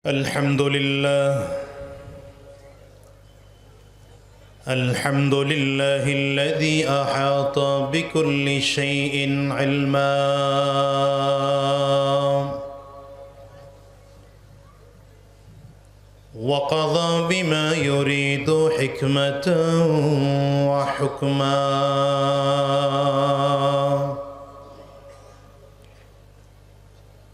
الحمد لله الذي أحاط بكل شيء علما وقضى بما يريد حكمة وحكما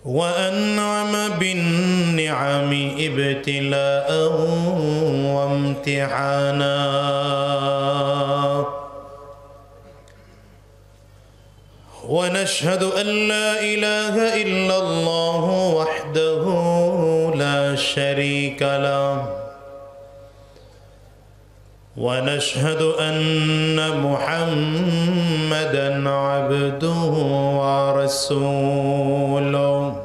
وأنعم بالنعم ابتلاء وامتحانا ونشهد أن لا إله إلا الله وحده لا شريك له ونشهد أن محمدًا عبده ورسوله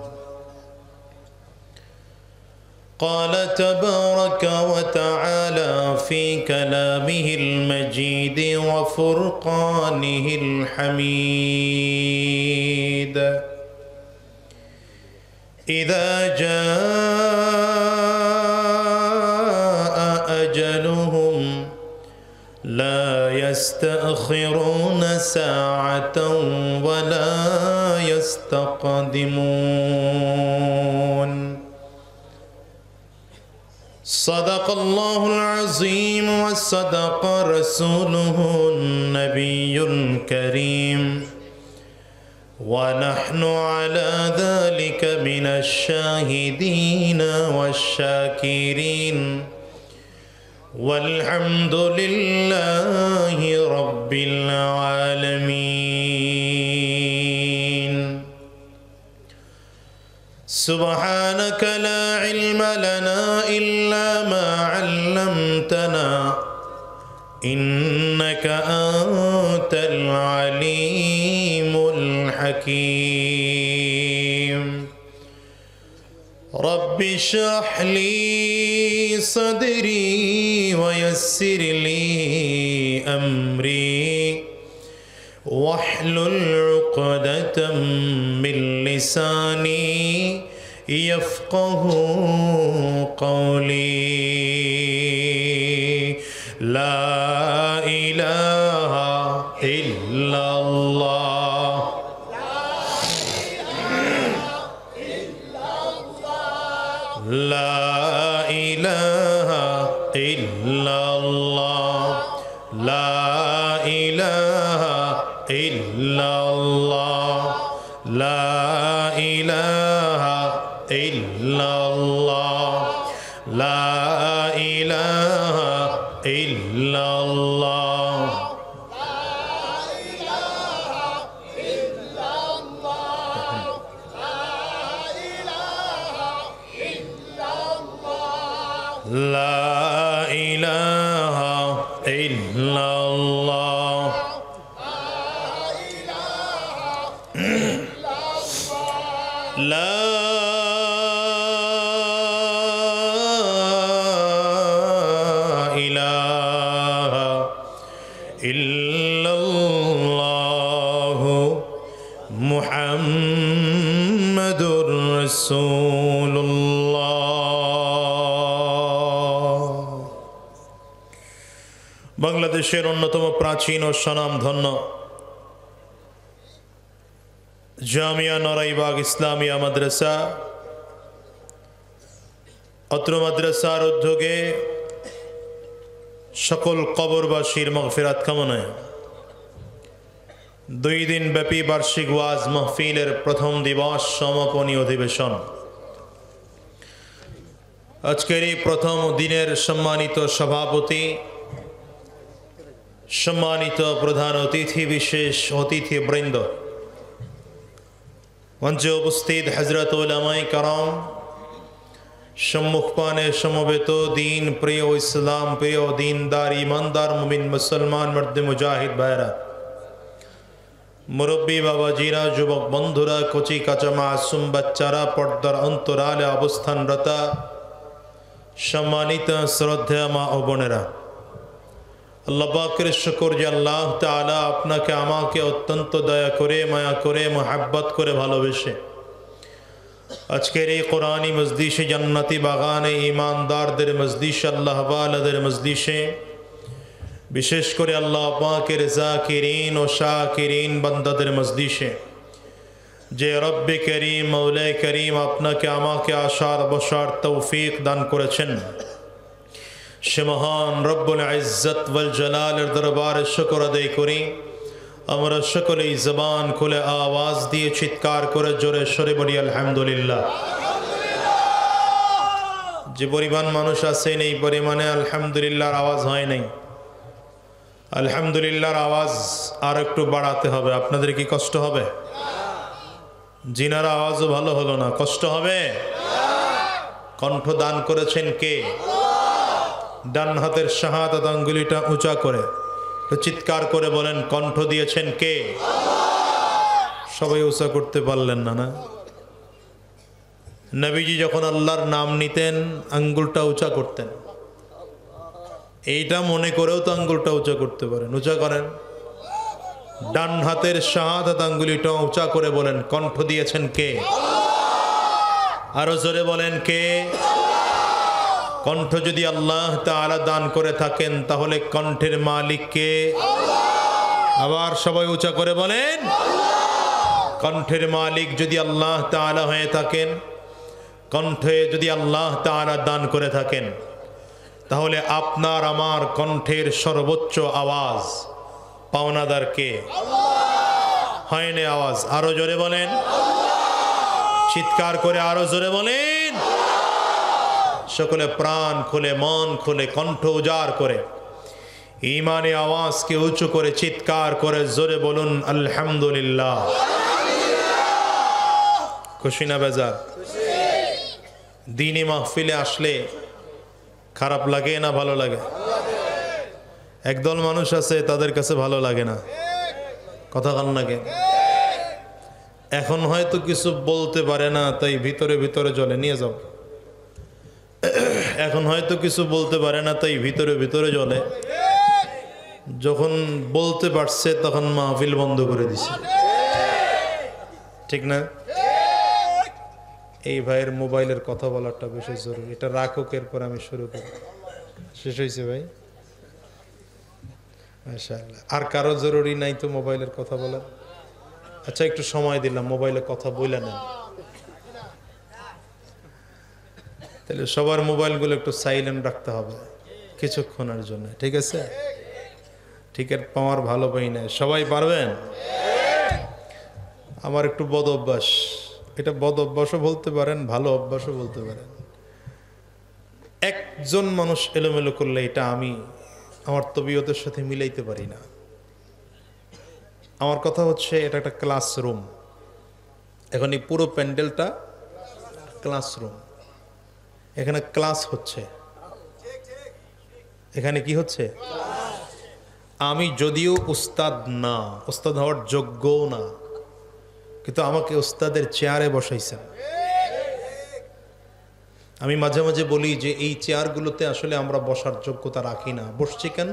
قال تبارك وتعالى في كلامه المجيد وفرقانه الحميد إذا جاء أجلهم لا يستأخرون ساعة ولا يستقدمون صدق الله العظيم وصدق رسوله النبي الكريم ونحن على ذلك من الشاهدين والشاكرين والحمد لله رب العالمين سبحانك لا علم لنا إلا ما علمتنا إنك أنت العليم الحكيم رب اشرح لي صدري ويسر لي أمري واحلل عقدة من لساني يفقه قولي لا إله إلا الله لا إله إلا الله لا إله إلا الله لا إله إلا الله لا إله إلا الله لا إله إلا الله لا إله إلا الله محمد رسول الله বাংলাদেশের অন্যতম প্রাচীন ও স্বনামধন্য জামিয়া নরাইবাগ ইসলামিয়া মাদ্রাসা অত্র মাদ্রাসার উদ্যোগে সকল কবরবাসীর মাগফিরাত কামনায় 2 দিন ব্যাপী বার্ষিক ওয়াজ মাহফিলের প্রথম দিবস সমাপনী অধিবেশন আজকের এই প্রথম দিনের সম্মানিত সভাপতি সম্মানিত প্রধান অতিথি বিশেষ অতিথিবৃন্দ মঞ্চে উপস্থিত হযরত উলামায়ে কেরাম সম্মুখপানে সমবেত দিন প্রিয় ইসলাম প্রিয় দিনদার ইমানদার মুমিন মুসলমান মর্দ মুজাহিদ ভাইরা মুরব্বী বাবাজিরা যুবক বন্ধুরা কচি কাঁচা মাসুম বাচ্চারা পর্দার অন্তরালে অবস্থানরত সম্মানিত শ্রদ্ধেয় মা ও বোনেরা আল্লাহ পাকের শুকর যে আল্লাহ তাআলা আপনাকে আমাকে অত্যন্ত দয়া করে মায়া করে মহব্বত করে ভালোবেসে আজকের এই কোরআনী মজলিসে জান্নাতি বাগানে ঈমানদারদের মজলিসে আল্লাহ ওয়ালাদের মজলিসে বিশেষ করে আল্লাহ পাকের যাকিরিন ও শাকিরিন বান্দাদের মজলিসে যে রব্বে করিম মৌলা করিম আপনাকে আমাকে আসার বসার তৌফিক দান করেছেন, সে মহান রব্বুল ইজ্জত ওয়াল জালালের দরবারে শুকর আদায় করি। আমরা সকলেই জবান খুলে আওয়াজ দিয়ে চিৎকার করে জোরে সরে বলি আলহামদুলিল্লাহ। যে পরিমাণ মানুষ আছেন এই পরিমাণে আলহামদুলিল্লাহর আওয়াজ হয় নাই। আলহামদুলিল্লাহর আওয়াজ আর একটু বাড়াতে হবে। আপনাদের কি কষ্ট হবে? জিনার আওয়াজও ভালো হলো না, কষ্ট হবে? কণ্ঠ দান করেছেন কে? ডান হাতের শাহাদাত আঙ্গুলিটা উঁচা করে চিৎকার করে বলেন, কণ্ঠ দিয়েছেন কে? সবাই উঁচা করতে পারলেন না। না, নবীজি যখন আল্লাহর নাম নিতেন আঙ্গুলটা উঁচা করতেন। এইটা মনে করেও তো আঙ্গুলটা উঁচা করতে পারেন, উঁচা করেন। ডান হাতের শাহাদাত আঙ্গুলিটা উঁচা করে বলেন, কণ্ঠ দিয়েছেন কে? আরো জোরে বলেন, কে? কণ্ঠ যদি আল্লাহ তাআলা দান করে থাকেন তাহলে কণ্ঠের মালিক কে? আবার সবাই উঁচা করে বলেন, কণ্ঠের মালিক যদি আল্লাহ তাআলা হয়ে থাকেন, কণ্ঠে যদি আল্লাহ তাআলা দান করে থাকেন, তাহলে আপনার আমার কণ্ঠের সর্বোচ্চ আওয়াজ পাওনাদার কে? হয়নি আওয়াজ? আরো জোরে বলেন, চিৎকার করে আরো জোরে বলেন। সকলে প্রাণ খুলে মন খুলে কণ্ঠ উজাড় করে ঈমানে আওয়াজকে উঁচু করে চিৎকার করে জোরে বলুন আলহামদুলিল্লাহ। খুশি না বেজার? দ্বীনি মাহফিলে আসলে খারাপ লাগে না ভালো লাগে? একদল মানুষ আছে তাদের কাছে ভালো লাগে না, কথা কান লাগে। এখন হয়তো কিছু বলতে পারে না তাই ভিতরে ভিতরে জ্বলে, নিয়ে যাও। এখন হয়তো কিছু বলতে পারে না তাই ভিতরে ভিতরে জ্বলে। যখন বলতে পারছে তখন মাহফিল বন্ধ করে দিছে, ঠিক না? এই ভাইয়ের মোবাইলের কথা বলাটা বেশি জরুরি, এটা রাখুক, এরপর আমি শুরু করি। শেষ হয়েছে ভাই? মাশাআল্লাহ। আর কারো জরুরি নাই তো মোবাইলের কথা বলার? আচ্ছা, একটু সময় দিলাম, মোবাইলে কথা বলে নেন। তাহলে সবার মোবাইলগুলো একটু সাইলেন্ট রাখতে হবে কিছুক্ষণের জন্য, ঠিক আছে? টিকিট পাওয়ার ভালো পাই না, সবাই পারবেন? আমার একটু বদ অভ্যাস, এটা বদ অভ্যাসও বলতে পারেন, ভালো অভ্যাসও বলতে পারেন। একজন মানুষ এলোমেলো করলে এটা আমি আমার তবিয়তের সাথে মিলাইতে পারি না। আমার কথা হচ্ছে এটা একটা ক্লাসরুম। এখন এই পুরো প্যান্ডেলটা ক্লাসরুম, এখানে ক্লাস হচ্ছে। এখানে কি হচ্ছে? আমি যদিও উস্তাদ না, উস্তাদ হওয়ার যোগ্যও না, কিন্তু আমাকে উস্তাদের চেয়ারে বসাইছেন। আমি মাঝে মাঝে বলি যে এই চেয়ারগুলোতে আসলে আমরা বসার যোগ্যতা রাখি না। বসছি কেন?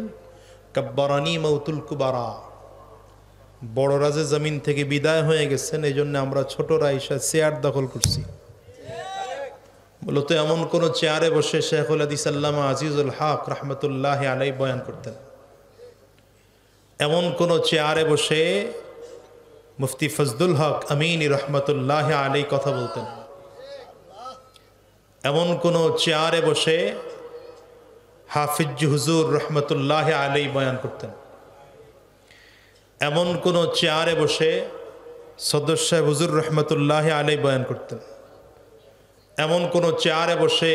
কাব্বারানি মাউতুল কুবারা, বড়রা যে জমিন থেকে বিদায় হয়ে গেছেন এই জন্য আমরা ছোটরা এসে চেয়ার দখল করছি। মূলত এমন কোন চেয়ারে বসে শেখুল হাদিস আল্লামা আজিজুল হক রহমতুল্লাহ আলাই বয়ান করতেন, এমন কোন চেয়ারে বসে মুফতি ফজলুল হক আমিনী রহমতুল্লাহ আলাই কথা বলতেন, এমন কোন চেয়ারে বসে হাফিজ হুজুর রহমতুল্লাহ আলাই বয়ান করতেন, এমন কোন চেয়ারে বসে সদর সাহেব হুজুর রহমতুল্লাহ আলাই বয়ান করতেন, এমন কোন চেয়ারে বসে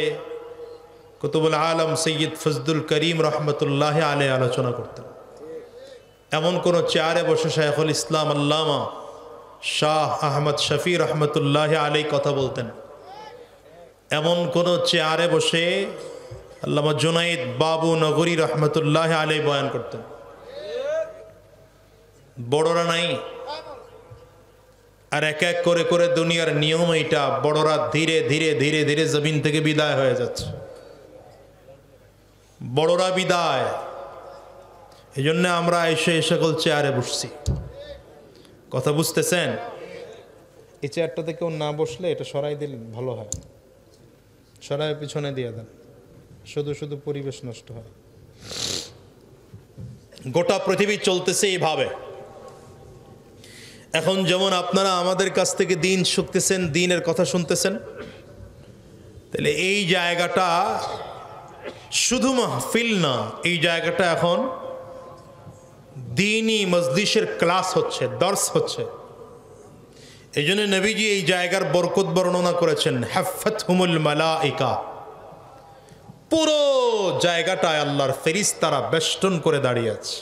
কুতুবুল আলম সৈয়দ ফজলুল করিম রহমতুল্লাহ আলাই আলোচনা করতেন, এমন কোন চেয়ারে বসে শাইখুল ইসলাম আল্লামা শাহ আহমদ শফি রহমতুল্লাহ আলাই কথা বলতেন, এমন কোন চেয়ারে বসে আল্লামা জুনাইদ বাবু নগরী রহমতুল্লাহ আলাই বয়ান করতেন। বড়রা নাই, আর এক এক করে করে দুনিয়ার নিয়ম এইটা, বড়রা ধীরে ধীরে ধীরে ধীরে জমিন থেকে বিদায় হয়ে যাচ্ছে। বড়রা বিদায়, এই জন্য আমরা এসে সকল চেয়ারে বসছি। কথা বুঝতেছেন? এই চেয়ারটাতে কেউ না বসলে এটা সরাই দিলে ভালো হয়, সরাই পিছনে দিয়ে দেন, শুধু শুধু পরিবেশ নষ্ট হয়। গোটা পৃথিবী চলতেছে এইভাবে। এখন যেমন আপনারা আমাদের কাছ থেকে দিন শিখতেছেন, দিনের কথা শুনতেছেন, তাহলে এই জায়গাটা শুধু মাহফিল না, এই জায়গাটা এখন দ্বীনি মজলিসের ক্লাস হচ্ছে, দর্স হচ্ছে। এই জন্য নবীজি এই জায়গার বরকত বর্ণনা করেছেন, হাফাতহুমুল মালাইকা। পুরো জায়গাটায় আল্লাহর ফেরেশতারা বেষ্টন করে দাঁড়িয়ে আছে।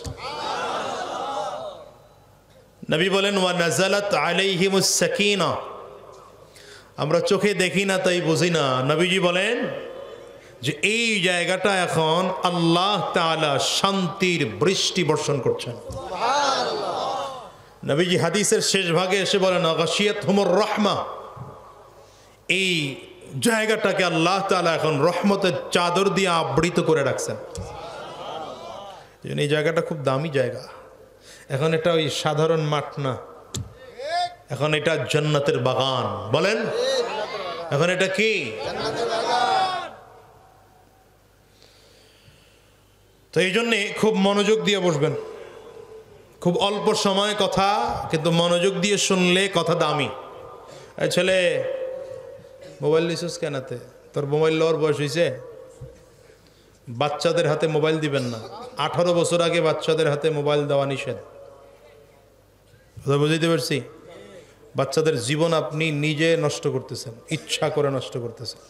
নবী বলেন ওয়া নাযালাত আলাইহিমুস সাকিনা। আমরা চোখে দেখি না তাই বুঝি না, নবীজি বলেন যে এই জায়গাটা এখন আল্লাহ তাআলা শান্তির বৃষ্টি বর্ষণ করছেন। নবীজি হাদিসের শেষ ভাগে এসে বলেন গাশিয়াতহুমুর রাহমা। এই জায়গাটাকে আল্লাহ তাআলা এখন রহমতের চাদর দিয়ে আবৃত করে রাখছেন। এই জায়গাটা খুব দামি জায়গা। এখন এটা ওই সাধারণ মাঠ না, এখন এটা জান্নাতের বাগান। বলেন এখন এটা কি? তো এই জন্যে খুব মনোযোগ দিয়ে বসবেন। খুব অল্প সময় কথা, কিন্তু মনোযোগ দিয়ে শুনলে কথা দামি। ছেলে মোবাইল নিছিস কেনাতে? তোর মোবাইল লওয়ার বয়স হয়েছে? বাচ্চাদের হাতে মোবাইল দিবেন না। 18 বছর আগে বাচ্চাদের হাতে মোবাইল দেওয়া নিষেধ। বুঝতে পারছি? বাচ্চাদের জীবন আপনি নিজে নষ্ট করতেছেন, ইচ্ছা করে নষ্ট করতেছেন।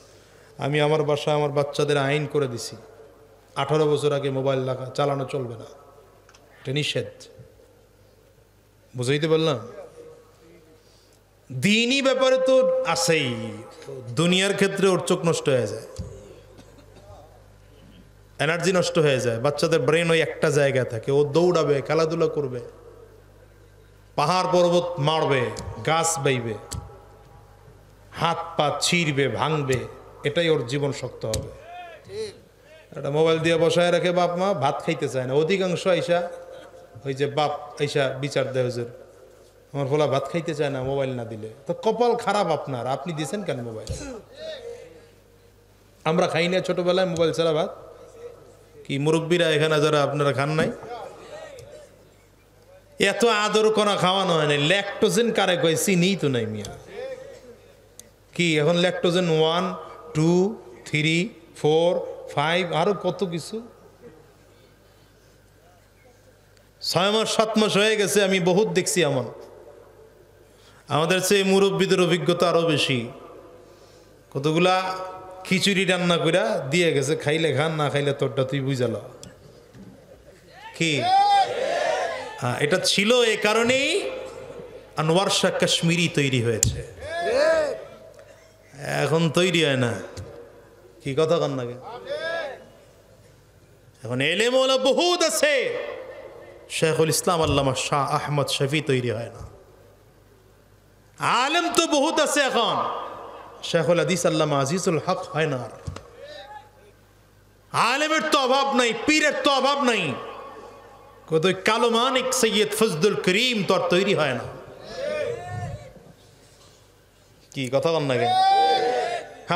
আমি আমার বাসায় আমার বাচ্চাদের আইন করে দিছি, 18 বছর আগে মোবাইল চালানো চলবে না, এটা নিষেধ। বুঝাইতে পারলাম? দিনই ব্যাপারে তো আছেই, দুনিয়ার ক্ষেত্রে ওর চোখ নষ্ট হয়ে যায়, এনার্জি নষ্ট হয়ে যায়। বাচ্চাদের ব্রেন ওই একটা জায়গায় থাকে, ও দৌড়াবে, খেলাধুলা করবে, পাহাড় পর্বত মারবে, গাছ বাইবে, হাত পা ছিঁড়বে, ভাঙবে, এটাই ওর জীবন শক্ত হবে। একটা মোবাইল দিয়ে বসায় রাখে বাপ মা, ভাত খাইতে চায় না। অধিকাংশ আইসা ওই যে বাপ আইসা বিচার দেয়, হুজুর আমার ফলা ভাত খাইতে চায় না মোবাইল না দিলে। তো কপাল খারাপ আপনার, আপনি দিয়েছেন কেন মোবাইল? আমরা খাই না ছোটবেলায় মোবাইল ছাড়া ভাত? কি মুরব্বীরা এখানে যারা আপনারা খান নাই? এত আদর করা খাওয়ানো হয় না। ল্যাকটোজেন কারে কয়? চিনিই তো নাই মিয়া। কি এখন ল্যাকটোজেন 1, 2, 3, 4, 5 আরো কত কিছু। 6 মাস 7 মাস হয়ে গেছে, আমি বহুত দেখছি এমন। আমাদের চেয়ে মুরব্বীদের অভিজ্ঞতা আরো বেশি। কতগুলা খিচুড়ি রান্না করে দিয়ে গেছে, খাইলে খান, না খাইলে তোরটা তুই বুঝাল। কি হ্যাঁ, এটা ছিল এ কারণেই আনোয়ার শাহ কাশ্মীরি তৈরি হয়েছে, এখন তৈরি হয় না। কি কথা কন না? এখন এলেম ওয়ালা বহুত আছে, শেখুল ইসলাম আল্লামা শাহ আহমদ শফি তৈরি হয় না। আলেম তো বহুত আছে, এখন শেখুল হাদিস আল্লামা আজিজুল হক হয় না। আলেমের তো অভাব নাই, পীরের তো অভাব নাই, কত কালো মানিক সৈয়দ ফজলুল করিম তো আর তৈরি হয় না। কি কথা কন না?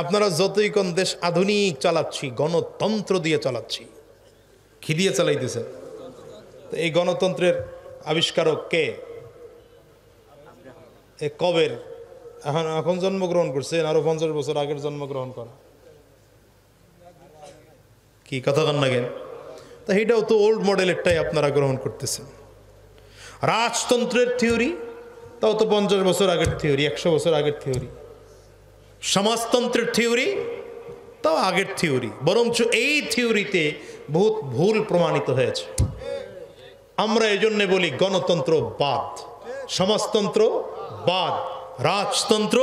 আপনারা যতই কোন দেশ আধুনিক চালাচ্ছি, গণতন্ত্র দিয়ে চালাচ্ছি, কি দিয়ে চালাইতেছে? তো এই গণতন্ত্রের আবিষ্কারক কে? এ কবের? এখন জন্মগ্রহণ করছে, আরো 50 বছর আগের জন্মগ্রহণ করা। কি কথা কন না? তা এটাও তো ওল্ড মডেলেরটাই আপনারা গ্রহণ করতেছেন। রাজতন্ত্রের থিওরি তাও তো 50 বছর আগের থিওরি, 100 বছর আগের থিওরি। সমাজতন্ত্রের থিওরি তাও আগের থিওরি, বরঞ্চ এই থিওরিতে বহুত ভুল প্রমাণিত হয়েছে। আমরা এই জন্য বলি গণতন্ত্র বাদ, সমাজতন্ত্র বাদ, রাজতন্ত্র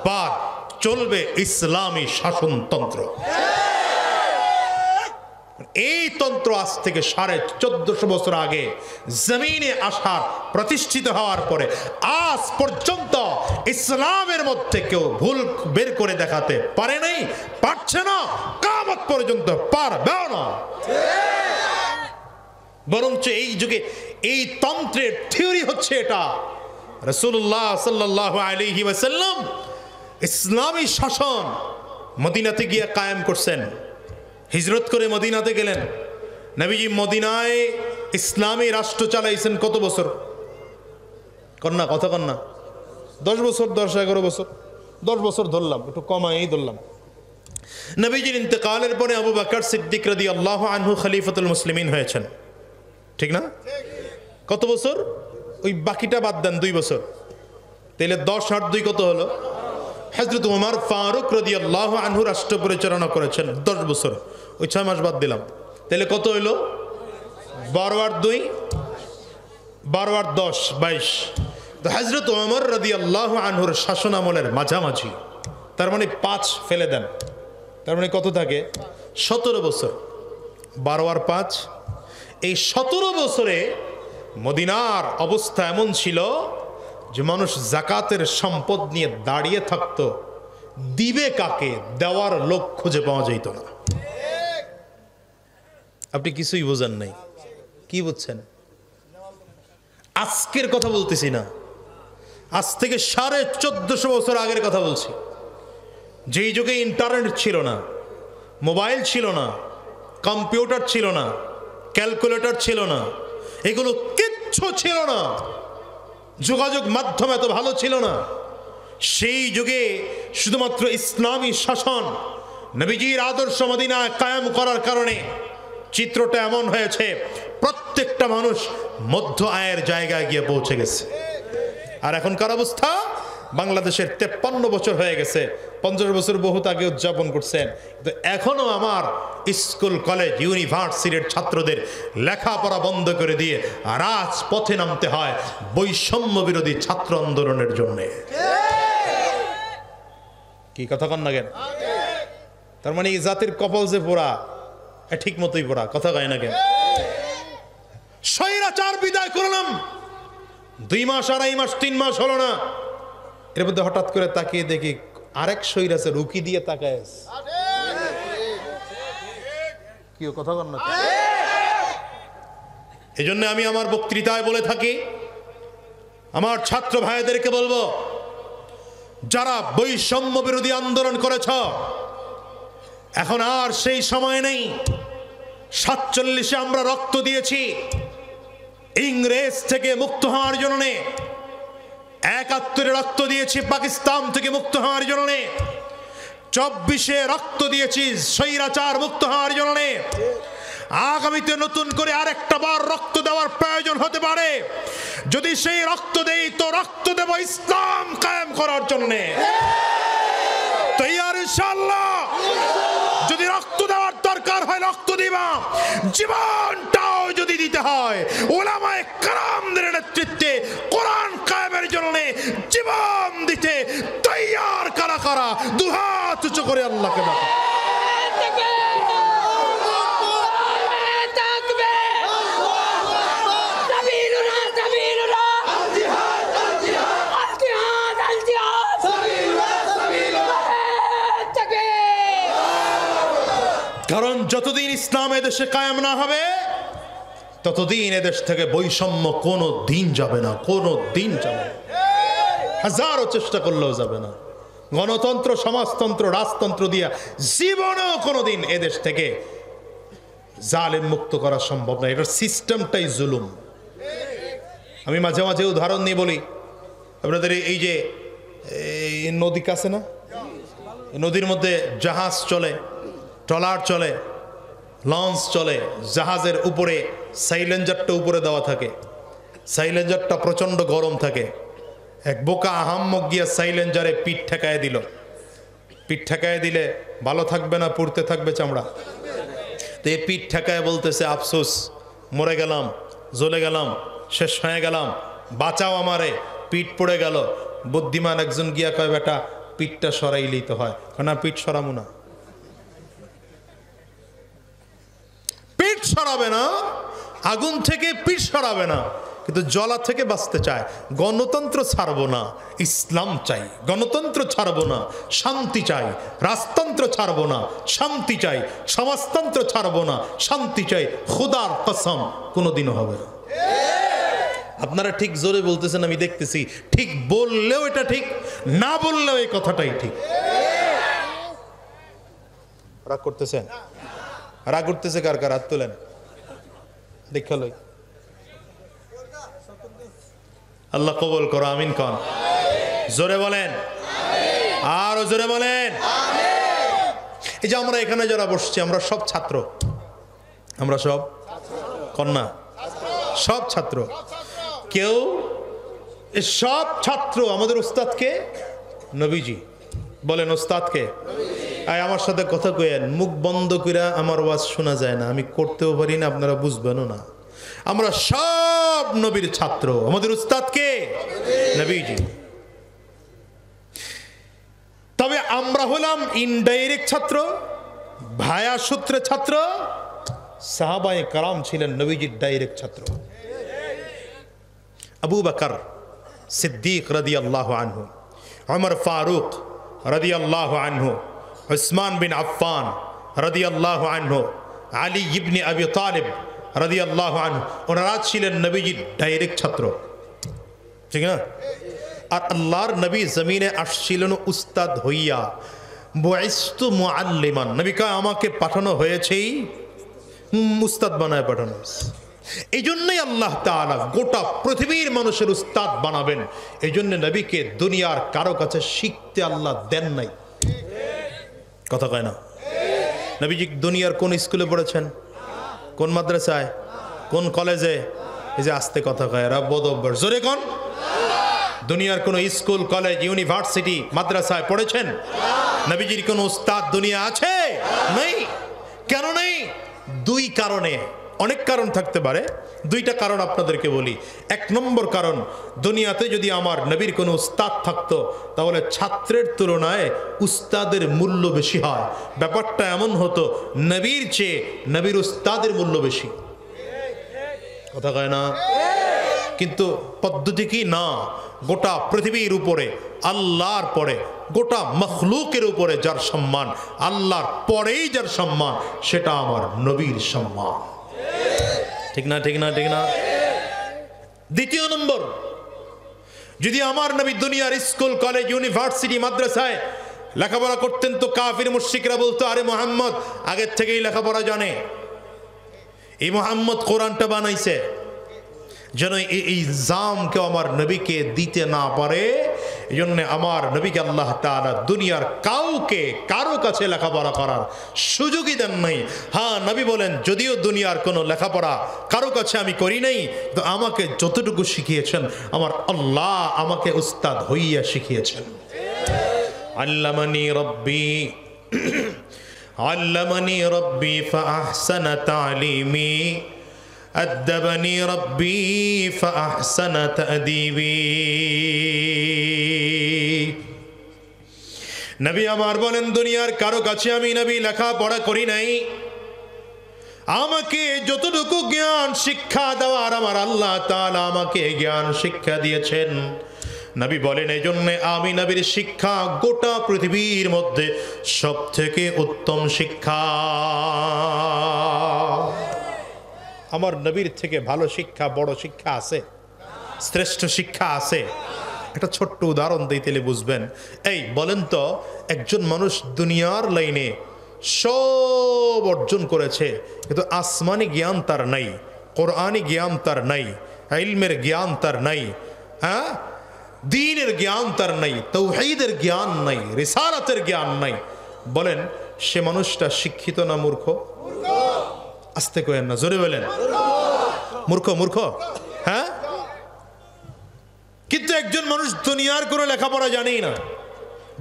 বাদ, চলবে ইসলামী শাসনতন্ত্র। এই তন্ত্র আজ থেকে 1450 বছর আগে জমিনে আসার, প্রতিষ্ঠিত হওয়ার পরে আজ পর্যন্ত ইসলামের মধ্যে কেউ ভুল বের করে দেখাতে পারে নাই, পারছে না, কিয়ামত পর্যন্ত পারবেও না। বরঞ্চ এই যুগে এই তন্ত্রের থিওরি হচ্ছে এটা রাসূলুল্লাহ সাল্লাল্লাহু আলাইহি ওয়াসাল্লাম ইসলামী শাসন মদিনাতে গিয়ে কায়েম করছেন। হিজরত করে মদিনাতে গেলেন। নবীজি মদিনায় ইসলামী রাষ্ট্র চালাইছেন কত বছর? কন্যা কথা কন্যা 10 বছর, 10-11 বছর, 10 বছর ধরলাম, একটু কমাই ধরলাম। নবীজির ইন্তেকালের পরে আবু বকর সিদ্দিক রাদিয়াল্লাহু আনহু খলিফাতুল মুসলিমিন হয়েছেন, ঠিক না? কত বছর? ওই বাকিটা বাদ দেন, 2 বছর। তাহলে 10 আর 2 কত হলো? হযরত ওমর ফারুক রাদিয়াল্লাহু আনহু রাষ্ট্র পরিচালনা করেছেন 10 বছর, ওই 6 মাস বাদ দিলাম। তাহলে কত হইল? 12 আর 2 12 আর 10 22। তো হযরত ওমর রাদিয়াল্লাহু আনহুর শাসন আমলের মাঝামাঝি, তার মানে 5 ফেলে দেন, তার মানে কত থাকে? 17 বছর। 12 আর 5, এই 17 বছরে মদিনার অবস্থা এমন ছিল যে মানুষ যাকাতের সম্পদ নিয়ে দাঁড়িয়ে থাকতো, দিবে কাকে, দেওয়ার লোক খুঁজে পাওয়া যেত না। আপনি কিছুই বোঝেন নাই। কি বুঝছেন? আজকের কথা বলতেছি না, আজ থেকে 1450 বছর আগের কথা বলছি। যেই যুগে ইন্টারনেট ছিল না, মোবাইল ছিল না, কম্পিউটার ছিল না, ক্যালকুলেটর ছিল না, এগুলো কিচ্ছু ছিল না, যোগাযোগ মাধ্যম এত ভালো ছিল না। সেই যুগে শুধুমাত্র ইসলামী শাসন নবীজির আদর্শ মদিনায় কায়েম করার কারণে চিত্রটা এমন হয়েছে, প্রত্যেকটা মানুষ মধ্য আয়ের জায়গায় গিয়ে পৌঁছে গেছে। আর এখনকার অবস্থা, বাংলাদেশের 53 বছর হয়ে গেছে, 50 বছর বহুত আগে উদযাপন করছেন, কিন্তু এখনো আমার স্কুল কলেজ ইউনিভার্সিটির ছাত্রদের লেখাপড়া বন্ধ করে দিয়ে রাজপথে নামতে হয় বৈষম্য বিরোধী ছাত্র আন্দোলনের জন্য। কি কথা কন না কেন? তার মানে এই জাতির কপাল যে পোড়া, ঠিক মতোই পোড়া, কথা কয় না কেন? স্বৈরাচার বিদায় করলাম, 2 মাস, 2.5 মাস, 3 মাস হলো না, এর মধ্যে হঠাৎ করে তাকিয়ে দেখি আরেক স্বৈরাচার রুকি দিয়ে তাকায়। কি কথা কন না? এই জন্য আমি আমার বক্তৃতায় বলে থাকি, আমার ছাত্র ভাইদেরকে বলবো, যারা বৈষম্য বিরোধী আন্দোলন করেছ, এখন আর সেই সময় নেই। 47-এ আমরা রক্ত দিয়েছি ইংরেজ থেকে মুক্ত হওয়ার জন্য, 71-এ রক্ত দিয়েছি পাকিস্তান থেকে মুক্ত হওয়ার জন্য, 24-এ রক্ত দিয়েছি স্বৈরাচার মুক্ত হওয়ার জন্য। আগামীতে নতুন করে আরেকটা বার রক্ত দেওয়ার প্রয়োজন হতে পারে। যদি সেই রক্ত দেই, তো রক্ত দেব ইসলাম কায়েম করার জন্য। তৈয়ার ইনশাআল্লাহ? যদি রক্ত দেওয়ার দরকার হয় রক্ত দিবা, জীবনটাও যদি দিতে হয় উলামায়ে কেরামদের নেতৃত্বে কোরআন কায়েমের জন্য জীবন দিতে তৈয়ার কারা কারা? দুহাত উঁচু করে আল্লাহকে ডাকো। কারণ যতদিন ইসলাম এদেশে কায়েম না হবে, ততদিন এদেশ থেকে বৈষম্য কোনো দিন যাবে না, কোনো দিন যাবে না, হাজারো চেষ্টা করলেও যাবে না। গণতন্ত্র, সমাজতন্ত্র, রাজতন্ত্র দিয়া জীবনেও কোনোদিন এদেশ থেকে জালেম মুক্ত করা সম্ভব না। এটার সিস্টেমটাই জুলুম। আমি মাঝে মাঝে উদাহরণ নিয়ে বলি, আপনাদের এই যে নদী কাছে না, নদীর মধ্যে জাহাজ চলে, ট্রলার চলে, লঞ্চ চলে, জাহাজের উপরে সাইলেঞ্জারটা উপরে দেওয়া থাকে, সাইলেঞ্জারটা প্রচণ্ড গরম থাকে। এক বোকা আহাম্মক গিয়া সাইলেঞ্জারে পিঠ ঠেকায় দিল। পিঠ ঠেকায় দিলে ভালো থাকবে না, পুড়তে থাকবে চামড়া। তো এই পিঠ ঠেকায় বলতেছে, আফসোস, মরে গেলাম, জ্বলে গেলাম, শেষ হয়ে গেলাম, বাঁচাও আমারে, পিঠ পড়ে গেল। বুদ্ধিমান একজন গিয়া কয়, বেটা পিঠটা সরাইলেই তো হয়। না, পিঠ সরাবো না। পিঠ সরাবে না, আগুন থেকে পিঠ সরাবে না, কিন্তু জ্বলা থেকে বাঁচতে চায়। গণতন্ত্র ছাড়বো না, ইসলাম চাই। গণতন্ত্র ছাড়বো না, শান্তি চাই। রাজতন্ত্র ছাড়বো না, শান্তি চাই। সমাজতন্ত্র ছাড়বো না, শান্তি চাই। খুদার কসম কোনোদিনও হবে না। আপনারা ঠিক জোরে বলতেছেন, আমি দেখতেছি। ঠিক বললেও এটা ঠিক, না বললেও এই কথাটাই ঠিক। রাগ করতেছেন? রাগ করতেছে কার কার? হাত তোলেন, দেখা লই। আল্লাহ কবুল করো, আমিন কন। জোরে বলেন, আরো জোরে বলেন। এই যে আমরা এখানে যারা বসছি, আমরা সব ছাত্র, আমরা সব কন্যা, সব ছাত্র। কেউ সব ছাত্র আমাদের উস্তাদকে নবীজি বলেন। উস্তাদকে আমার সাথে কথা কইেন, মুখ বন্ধ কইরা আমার ওয়াজ শোনা যায় না, আমি করতেও পারি না, আপনারা বুঝবেনও না। আমরা সব নবীর ছাত্র, আমাদের উস্তাদকে নবীজি। তবে আমরা হলাম ইনডাইরেক্ট ছাত্র, ভায়া সূত্রে ছাত্র। সাহাবায়ে কারাম ছিলেন নবীজির ডাইরেক্ট ছাত্র। আবু বকর সিদ্দিক রাদিয়াল্লাহু আনহু, ওমর ফারুক রাদিয়াল্লাহু আনহু, উসমান বিন আফফান রাদিয়াল্লাহু আনহু, আলী ইবনে আবি তালিব রাদিয়াল্লাহু আনহু, ওনারা ছিলেন নবীজির ডাইরেক্ট ছাত্র, ঠিক না? আর আল্লাহর নবী জমিনে আসছিলেন উস্তাদ হইয়া। বুইস্তু মুআল্লিমান, নবী কয় আমাকে পাঠানো হয়েছেই উস্তাদ বানায় পাঠানো হয়েছে। এই জন্যই আল্লাহ তাআলা গোটা পৃথিবীর মানুষের উস্তাদ বানাবেন। এই জন্য নবীকে দুনিয়ার কারো কাছে শিখতে আল্লাহ দেন নাই। কথা কয় না? নবীজি দুনিয়ার কোন স্কুলে পড়েছেন? কোন মাদ্রাসায়? কোন কলেজে? এই যে আস্তে কথা কয়, এরা বদঅভ্যাস। জোরে কোন? দুনিয়ার কোন স্কুল, কলেজ, ইউনিভার্সিটি, মাদ্রাসায় পড়েছেন? নবীজির কোন উস্তাদ দুনিয়া আছে? নেই। কেন নেই? দুই কারণে। অনেক কারণ থাকতে পারে, দুইটা কারণ আপনাদেরকে বলি। এক নম্বর কারণ, দুনিয়াতে যদি আমার নবীর কোনো উস্তাদ থাকতো তাহলে ছাত্রের তুলনায় উস্তাদের মূল্য বেশি হয়। ব্যাপারটা এমন হতো, নবীর চেয়ে নবীর উস্তাদের মূল্য বেশি। কথা কয় না? কিন্তু পদ্ধতি কি না, গোটা পৃথিবীর উপরে আল্লাহর পরে, গোটা মখলুকের উপরে যার সম্মান, আল্লাহর পরেই যার সম্মান, সেটা আমার নবীর সম্মান। ঠিক না? ঠিক না? ঠিক না? দ্বিতীয় নম্বর, যদি আমার নবী দুনিয়ার স্কুল, কলেজ, ইউনিভার্সিটি, মাদ্রাসায় লেখাপড়া করতেন তো কাফির মুশরিকরা বলতো আরে মুহাম্মদ আগের থেকেই লেখাপড়া জানে, এই মুহাম্মদ কোরআনটা বানাইছে, যেন এই জামকে আমার নবীকে দিতে না পারে। এই জন্য আমার নবীকে আল্লাহ তাআলা দুনিয়ার কাউকে কারো কাছে লেখাপড়া করার সুযোগই দেন নাই। হ্যাঁ, নবী বলেন যদিও দুনিয়ার কোনো লেখাপড়া কারো কাছে আমি করি নাই, তো আমাকে যতটুকু শিখিয়েছেন আমার আল্লাহ আমাকে উস্তাদ হইয়া শিখিয়েছেন। আল্লামানি রব্বি আল্লামানি রব্বি ফাআহসানা তা'লিমি আদাবানি রব্বি ফাআহসানা তা'দীবি। নবী আমার বলেন দুনিয়ার কারো কাছে আমি নবী লেখাপড়া করি নাই, আমাকে যতটুকু জ্ঞান শিক্ষা দেওয়ার আমার আল্লাহ তাআলা আমাকে জ্ঞান শিক্ষা দিয়েছেন। নবী বলেন এই জন্য আমি নবীর শিক্ষা গোটা পৃথিবীর মধ্যে সব থেকে উত্তম শিক্ষা। আমার নবীর থেকে ভালো শিক্ষা, বড় শিক্ষা আছে? শ্রেষ্ঠ শিক্ষা আছে? একটা ছোট্ট উদাহরণ দিতে বুঝবেন। এই বলেন তো, একজন মানুষ দুনিয়ার লাইনে সব অর্জন করেছে, কিন্তু আসমানি জ্ঞান তার নাই, কোরআনি জ্ঞান তার নাই, ইলমের জ্ঞান তার নাই, হ্যাঁ, দ্বীনের জ্ঞান তার নাই, তাওহীদের জ্ঞান নাই, রিসালাতের জ্ঞান নাই, বলেন সে মানুষটা শিক্ষিত না মূর্খ? আস্তে কয়েন না, জোরে বলেন। মূর্খ, মূর্খ। হ্যাঁ, কিন্তু একজন মানুষ দুনিয়ার কোনো লেখাপড়া জানেই না,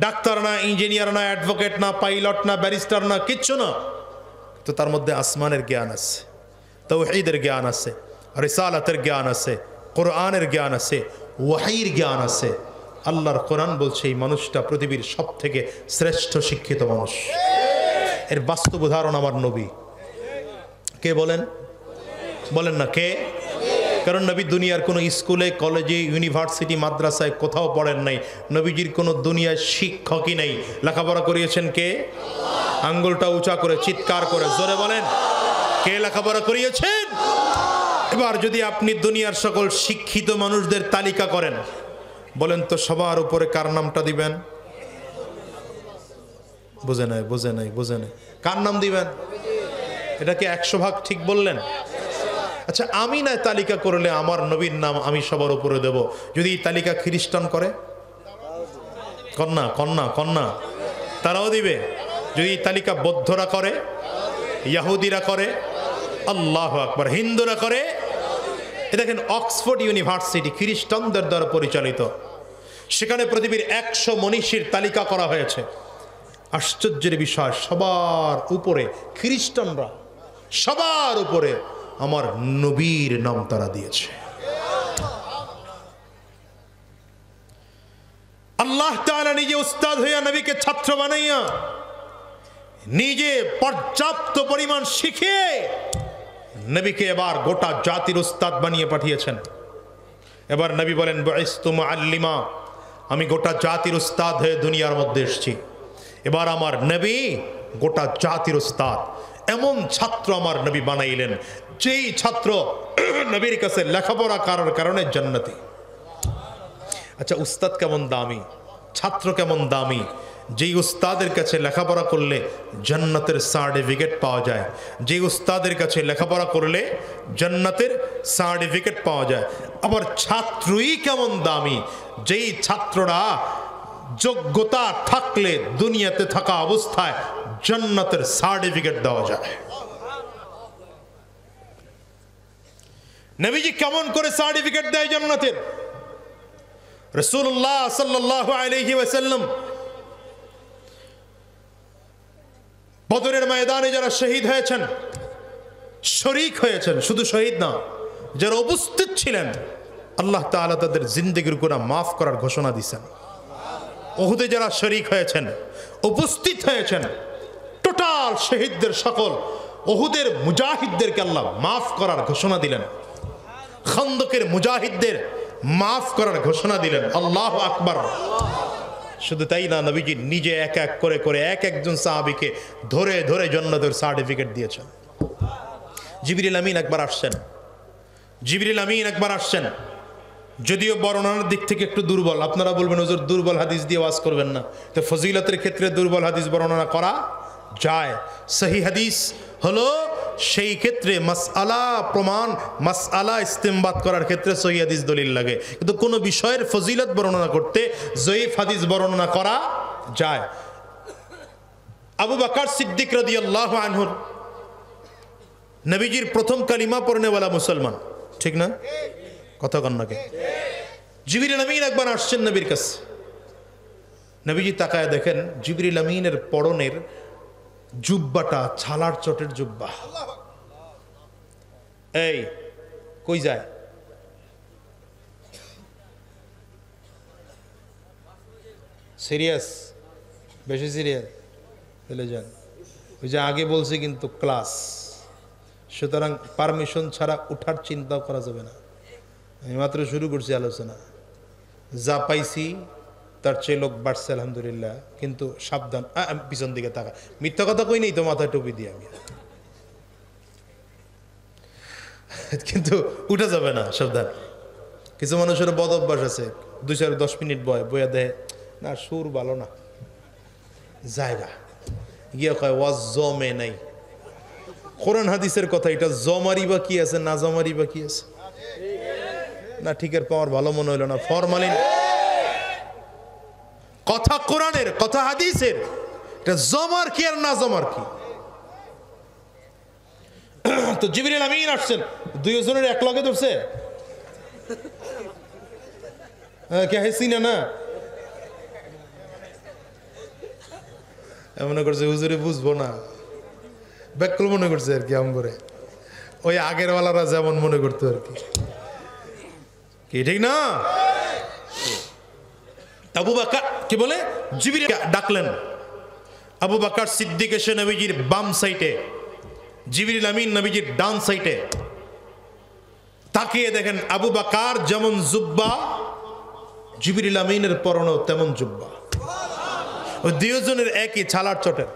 ডাক্তার না, ইঞ্জিনিয়ার না, অ্যাডভোকেট না, পাইলট না, ব্যারিস্টার না, কিচ্ছু না, তো তার মধ্যে আসমানের জ্ঞান আছে, তাওহীদের জ্ঞান আছে, রিসালাতের জ্ঞান আছে, কোরআনের জ্ঞান আছে, ওয়াহীর জ্ঞান আছে। আল্লাহর কোরআন বলছে এই মানুষটা পৃথিবীর সব থেকে শ্রেষ্ঠ শিক্ষিত মানুষ। এর বাস্তব উদাহরণ আমার নবী। কে বলেন? বলেন না কে? কারণ নবী দুনিয়ার কোনো স্কুলে, কলেজে, ইউনিভার্সিটি, মাদ্রাসায় কোথাও পড়েন নাই। নবীজির কোনো দুনিয়ায় শিক্ষকই নেই। লেখাপড়া করিয়েছেন কে? আঙ্গুলটা উঁচা করে চিৎকার করে জোরে বলেন, কে লেখাপড়া করিয়েছেন? এবার যদি আপনি দুনিয়ার সকল শিক্ষিত মানুষদের তালিকা করেন, বলেন তো সবার উপরে কার নামটা দিবেন? বুঝে নাই কার নাম দিবেন? এটা কি 100 ভাগ ঠিক বললেন? আচ্ছা, আমি না তালিকা করলে আমার নবীর নাম আমি সবার উপরে দেব। যদি এই তালিকা খ্রিস্টান করে, কন্যা তারাও দিবে। যদি এই তালিকা বৌদ্ধরা করে, ইহুদিরা করে, আল্লাহু আকবার, হিন্দুরা করে। দেখেন, অক্সফোর্ড ইউনিভার্সিটি খ্রিস্টানদের দ্বারা পরিচালিত, সেখানে পৃথিবীর 100 মনীষীর তালিকা করা হয়েছে। আশ্চর্যের বিষয়, সবার উপরে খ্রিস্টানরা, সবার উপরে আমার নবীর নাম তারা দিয়েছে। আল্লাহ তাআলা নিজে উস্তাদ হইয়া নবীকে ছাত্র বানাইয়া নিজে পর্যাপ্ত পরিমাণ শিখিয়ে নবীকে এবার গোটা জাতির উস্তাদ বানিয়ে পাঠিয়েছেন। এবার নবী বলেন, বুইসতু মুআল্লিমা, আমি গোটা জাতির উস্তাদ হয়ে দুনিয়ার মধ্যে এসেছি। এবার আমার নবী গোটা জাতির উস্তাদ। এমন ছাত্র আমার নবী বানাইলেন, যেই ছাত্র নবীর কাছে লেখাপড়া করার কারণে জান্নাতি। আচ্ছা, উস্তাদ কেমন দামি, ছাত্র কেমন দামি? যেই উস্তাদের কাছে লেখাপড়া করলে জান্নাতের সার্টিফিকেট পাওয়া যায়, যেই উস্তাদের কাছে লেখাপড়া করলে জান্নাতের সার্টিফিকেট পাওয়া যায়। আবার ছাত্রই কেমন দামি, যেই ছাত্ররা যোগ্যতা থাকলে দুনিয়াতে থাকা অবস্থায় জান্নাতের সার্টিফিকেট দেওয়া যায়। নবীজি কেমন করে সার্টিফিকেট দেয় জান্নাতের? রাসূলুল্লাহ সাল্লাল্লাহু আলাইহি ওয়াসাল্লাম বদরের ময়দানে যারা শহীদ হয়েছেন, শরীক হয়েছেন, শুধু শহীদ না, যারা উপস্থিত ছিলেন, আল্লাহ তাআলা তাদের জিন্দেগির গুনাহ মাফ করার ঘোষণা দিয়েছেন। উহুদে যারা শরীক হয়েছেন, উপস্থিত হয়েছেন, টোটাল শহীদদের সকল উহুদের মুজাহিদদেরকে আল্লাহ মাফ করার ঘোষণা দিলেন। খন্দকের মুজাহিদদের মাফ করার ঘোষণা দিলেন। আল্লাহু আকবার। শুধু তাই না, নবীজি নিজে এক এক করে একজন সাহাবীকে ধরে ধরে জান্নাতের সার্টিফিকেট দিয়েছেন। জিবরিল আমিন একবার আসছেন, যদিও বর্ণনার দিক থেকে একটু দুর্বল। আপনারা বলবেন, হুজুর দুর্বল হাদিস দিয়ে ওয়াজ করবেন না। তো ফজিলতের ক্ষেত্রে দুর্বল হাদিস বর্ণনা করা যায়। সহি হাদিস হলো সেই ক্ষেত্রে মাসআলা প্রমাণ, মাসআলা ইস্তেমবাত করার ক্ষেত্রে সহি হাদিস দলিল লাগে, কিন্তু কোনো বিষয়ের ফজিলত বর্ণনা করতে জয়ীফ হাদিস বর্ণনা করা যায়। আবু বকর সিদ্দিক রাদিয়াল্লাহু আনহু নবীজির প্রথম কালিমা পড়নেওয়ালা মুসলমান, ঠিক না? কথা কন্যাকে জিবরিল আমিন একবার আসছেন নবীর কাছে। নবীজি তাকায় দেখেন জিবরিল আমিনের পরনের জুব্বাটা ছালার চটের জুব্বা। এই কই যায়? সিরিয়াস, বেশি সিরিয়াস চলে যান। ওই যে আগে বলছি কিন্তু ক্লাস, সুতরাং পারমিশন ছাড়া উঠার চিন্তাও করা যাবে না। আমি মাত্র শুরু করছি আলোচনা, যা পাইছি তার চেয়ে লোক বাড়ছে আলহামদুলিল্লাহ, কিন্তু সাবধান। পিছন দিকে তাকা, মিথ্যা কথা কই নেই তো, মাথায় টুপি দিয়ে আমি, কিন্তু উঠা যাবে না, সাবধান। কিছু মানুষের বদ অভ্যাস আছে, 2-10 মিনিট বয়া দেয় না, সুর ভালো না, জায়গা গিয়ে কয় ওয়াজ জমে নাই। কোরআন হাদিসের কথা, এটা জমারি বা কি আছে, না জমারি বা কি আছে? না ঠিকের পাওয়ার ভালো মনে হইল না, ফরমালিন কথা কোরআনের, কথা হাদিসের, এটা জমার কি আর না জমার কি? তো জিবরিল আমিন আসছেন, দুইজনের এক লগে ধরছে, কে হাসিনা না মনে করছে হুজুরে বুঝবো না, ব্যাকল মনে করছে আর কি। আম করে ওই আগের ওয়ালারা যেমন মনে করতো আর কি, ঠিক না? আবু বকর কি বলে, জিবরিল ডাকলেন। আবু বকর সিদ্দিক এসে নবীজির বাম সাইডে, জিবরিল আমিন নবীজির ডান সাইডে। তাকিয়ে দেখেন আবু বকর যেমন জুব্বা, জিবরিল আমিনের পরনেও তেমন জুব্বা, ওই দুইজনের একই ছালার চটের।